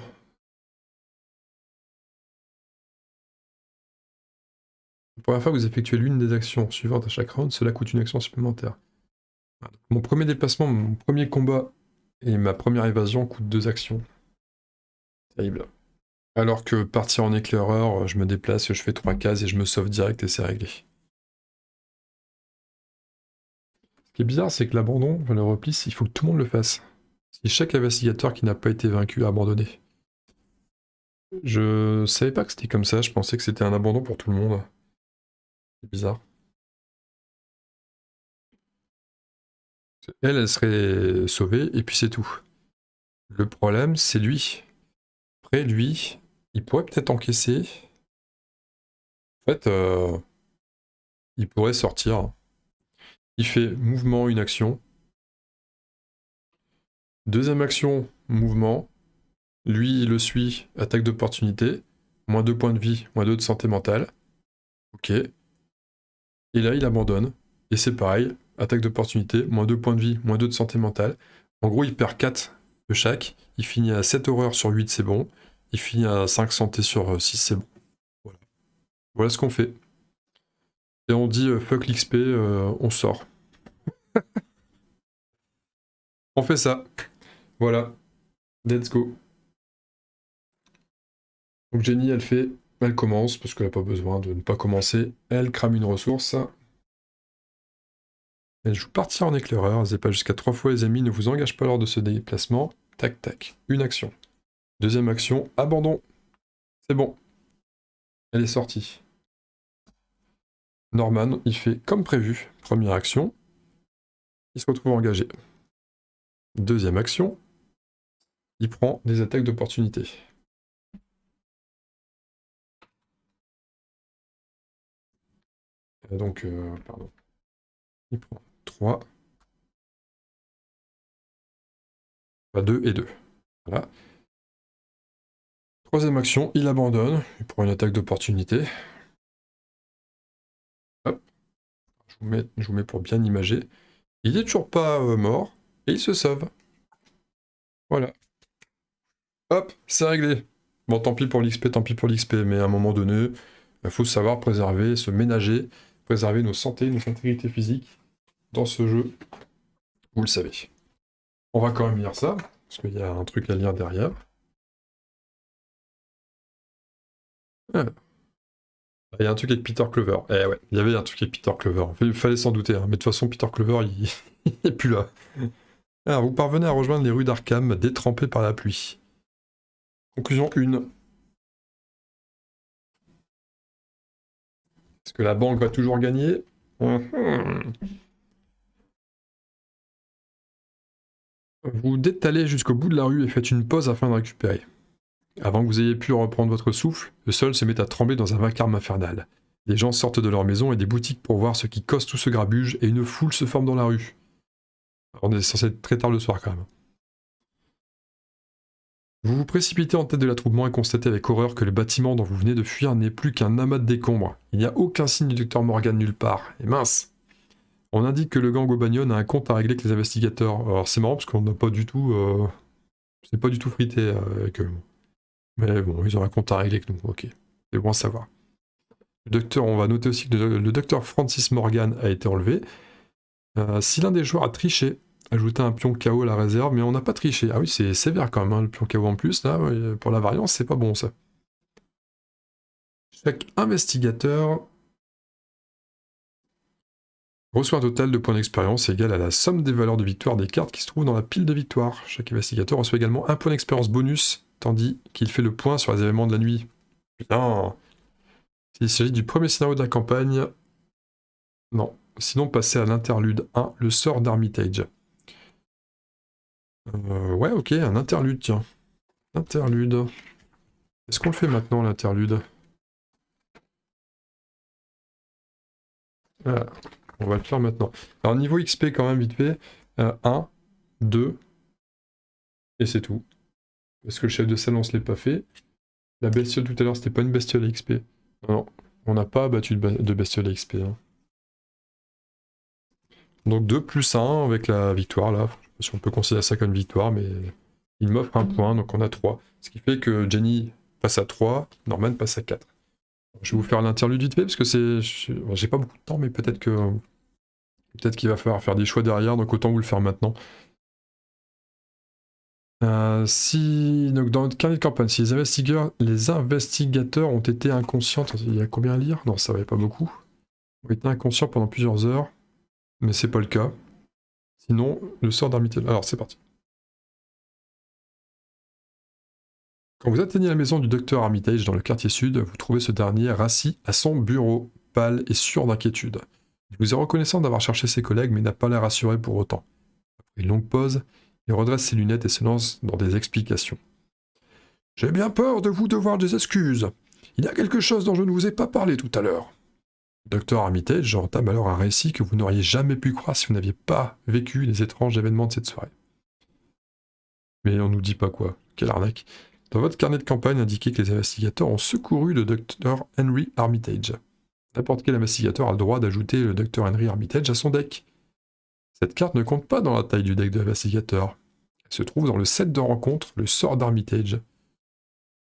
La première fois que vous effectuez l'une des actions suivantes à chaque round, cela coûte une action supplémentaire. Mon premier déplacement, mon premier combat et ma première évasion coûtent 2 actions. Terrible. Alors que partir en éclaireur, je me déplace, je fais 3 cases et je me sauve direct et c'est réglé. Ce qui est bizarre, c'est que l'abandon, le repli, il faut que tout le monde le fasse. Si chaque investigateur qui n'a pas été vaincu a abandonné. Je savais pas que c'était comme ça, je pensais que c'était un abandon pour tout le monde. C'est bizarre. Elle serait sauvée et puis c'est tout. Le problème, c'est lui. Après, lui, il pourrait peut-être encaisser. En fait, il pourrait sortir. Il fait mouvement, une action. Deuxième action, mouvement. Lui, il le suit, attaque d'opportunité. Moins 2 points de vie, moins 2 de santé mentale. Ok. Et là, il abandonne. Et c'est pareil, attaque d'opportunité, moins 2 points de vie, moins 2 de santé mentale. En gros, il perd 4 de chaque. Il finit à 7 horreur sur 8, c'est bon. Il finit à 5 santé sur 6, c'est bon. Voilà, voilà ce qu'on fait. Et on dit fuck l'XP, on sort. On fait ça. Voilà. Let's go. Donc Jenny, elle commence, parce qu'elle n'a pas besoin de ne pas commencer. Elle crame une ressource. Elle joue partir en éclaireur. Elle pas jusqu'à 3 fois les amis. Ne vous engage pas lors de ce déplacement. Tac, tac. Une action. Deuxième action, abandon. C'est bon. Elle est sortie. Norman, il fait comme prévu. Première action. Il se retrouve engagé. Deuxième action. Il prend des attaques d'opportunité. Donc, pardon. Il prend 3. Pas 2 et 2. Voilà. Troisième action, il abandonne, pour une attaque d'opportunité. Hop, je vous mets pour bien imager. Il est toujours pas mort, et il se sauve. Voilà. Hop, c'est réglé. Bon, tant pis pour l'XP, tant pis pour l'XP, mais à un moment donné, il faut savoir préserver, se ménager, préserver nos santé, notre intégrité physique dans ce jeu, vous le savez. On va quand même lire ça, parce qu'il y a un truc à lire derrière. Ah. Il y a un truc avec Peter Clover. Eh ouais, il y avait un truc avec Peter Clover. Il fallait s'en douter, hein. Mais de toute façon, Peter Clover, il est plus là. Alors, vous parvenez à rejoindre les rues d'Arkham, détrempées par la pluie. Conclusion 1. Est-ce que la banque va toujours gagner? Vous détalez jusqu'au bout de la rue et faites une pause afin de récupérer. Avant que vous ayez pu reprendre votre souffle, le sol se met à trembler dans un vacarme infernal. Les gens sortent de leur maison et des boutiques pour voir ce qui cause tout ce grabuge et une foule se forme dans la rue. On est censé être très tard le soir quand même. Vous vous précipitez en tête de l'attroupement et constatez avec horreur que le bâtiment dont vous venez de fuir n'est plus qu'un amas de décombres. Il n'y a aucun signe du Dr Morgan nulle part. Et mince! On indique que le gang O'Banion a un compte à régler avec les investigateurs. Alors c'est marrant parce qu'on n'a pas du tout... c'est pas du tout frité avec eux. Mais bon, ils ont un compte à régler avec nous, ok. C'est bon à savoir. Le docteur, on va noter aussi que le docteur Francis Morgan a été enlevé. Si l'un des joueurs a triché, ajouter un pion KO à la réserve, mais on n'a pas triché. Ah oui, c'est sévère quand même, hein, le pion KO en plus, là, pour la variance, c'est pas bon ça. Chaque investigateur reçoit un total de points d'expérience égal à la somme des valeurs de victoire des cartes qui se trouvent dans la pile de victoire. Chaque investigateur reçoit également un point d'expérience bonus, tandis qu'il fait le point sur les événements de la nuit. Putain. S'il s'agit du premier scénario de la campagne, non. Sinon, passer à l'interlude 1, le sort d'Armitage. Ouais, ok, un interlude, tiens. Interlude. Est-ce qu'on le fait maintenant, l'interlude? Ah, on va le faire maintenant. Alors, niveau XP, quand même, vite fait. 1, 2, et c'est tout. Parce que le chef de salle, on se l'est pas fait. La bestiole tout à l'heure, c'était pas une bestiole à XP. Non, on n'a pas battu de bestiole à XP. Hein. Donc 2 plus 1 avec la victoire, là. Je sais pas si on peut considérer ça comme une victoire, mais il m'offre un point, donc on a 3. Ce qui fait que Jenny passe à 3, Norman passe à 4. Je vais vous faire l'interlude vite fait, parce que c'est... J'ai pas beaucoup de temps, mais peut-être que... Peut-être qu'il va falloir faire des choix derrière, donc autant vous le faire maintenant. Donc dans notre carnet de campagne, si les investigateurs ont été inconscients... Il y a combien à lire? Non, ça va pas beaucoup. Ont été inconscients pendant plusieurs heures, mais c'est pas le cas. Sinon, le sort d'Armitage... Alors, c'est parti. Quand vous atteignez la maison du docteur Armitage dans le quartier sud, vous trouvez ce dernier rassis à son bureau, pâle et sûr d'inquiétude. Il vous est reconnaissant d'avoir cherché ses collègues, mais n'a pas l'air rassuré pour autant. Après une longue pause, il redresse ses lunettes et se lance dans des explications. J'ai bien peur de vous devoir des excuses. Il y a quelque chose dont je ne vous ai pas parlé tout à l'heure. Le docteur Armitage entame alors un récit que vous n'auriez jamais pu croire si vous n'aviez pas vécu les étranges événements de cette soirée. Mais on nous dit pas quoi. Quelle arnaque. Dans votre carnet de campagne, indiquez que les investigateurs ont secouru le docteur Henry Armitage. N'importe quel investigateur a le droit d'ajouter le docteur Henry Armitage à son deck. Cette carte ne compte pas dans la taille du deck de l'investigateur. Elle se trouve dans le set de rencontre, le sort d'Armitage.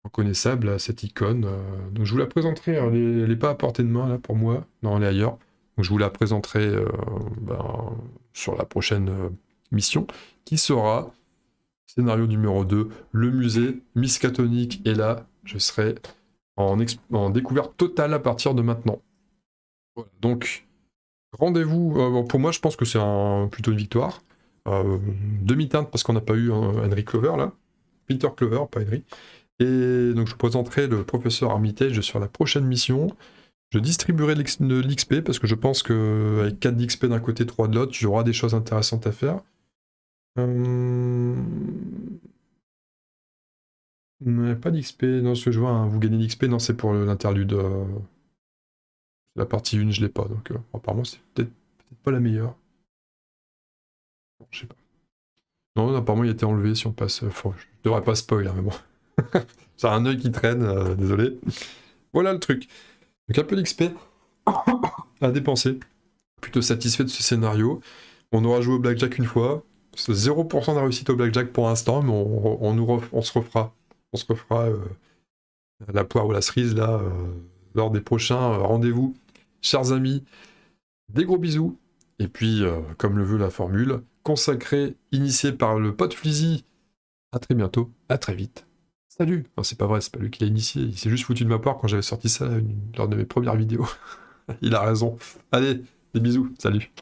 Reconnaissable à cette icône. Donc je vous la présenterai, elle n'est pas à portée de main là pour moi, non elle est ailleurs. Donc je vous la présenterai sur la prochaine mission, qui sera scénario numéro 2, le musée Miskatonic, et là je serai en découverte totale à partir de maintenant. Voilà. Donc rendez-vous, pour moi je pense que c'est plutôt une victoire. Demi-teinte parce qu'on n'a pas eu Henry Clover là, Peter Clover, pas Henry. Et donc je vous présenterai le professeur Armitage sur la prochaine mission. Je distribuerai de l'XP parce que je pense qu'avec 4 d'XP d'un côté, 3 de l'autre, il y aura des choses intéressantes à faire. Pas d'XP, non, ce que je vois, hein, vous gagnez d'XP, non, c'est pour l'interlude. La partie 1, je l'ai pas, donc apparemment c'est peut-être pas la meilleure. Bon, je sais pas. Non, apparemment il a été enlevé si on passe... je devrais pas spoil, hein, mais bon. J'ai un œil qui traîne, désolé. Voilà le truc. Donc un peu d'XP à dépenser. Plutôt satisfait de ce scénario. On aura joué au blackjack une fois. C'est 0% de réussite au blackjack pour l'instant, mais on se refera. On se refera la poire ou la cerise là, lors des prochains rendez-vous. Chers amis, des gros bisous. Et puis, comme le veut la formule, consacré, initié par le pote Flizy. À très bientôt, à très vite. Salut. Non, c'est pas vrai, c'est pas lui qui l'a initié. Il s'est juste foutu de ma part quand j'avais sorti ça lors de mes premières vidéos. Il a raison. Allez, des bisous. Salut.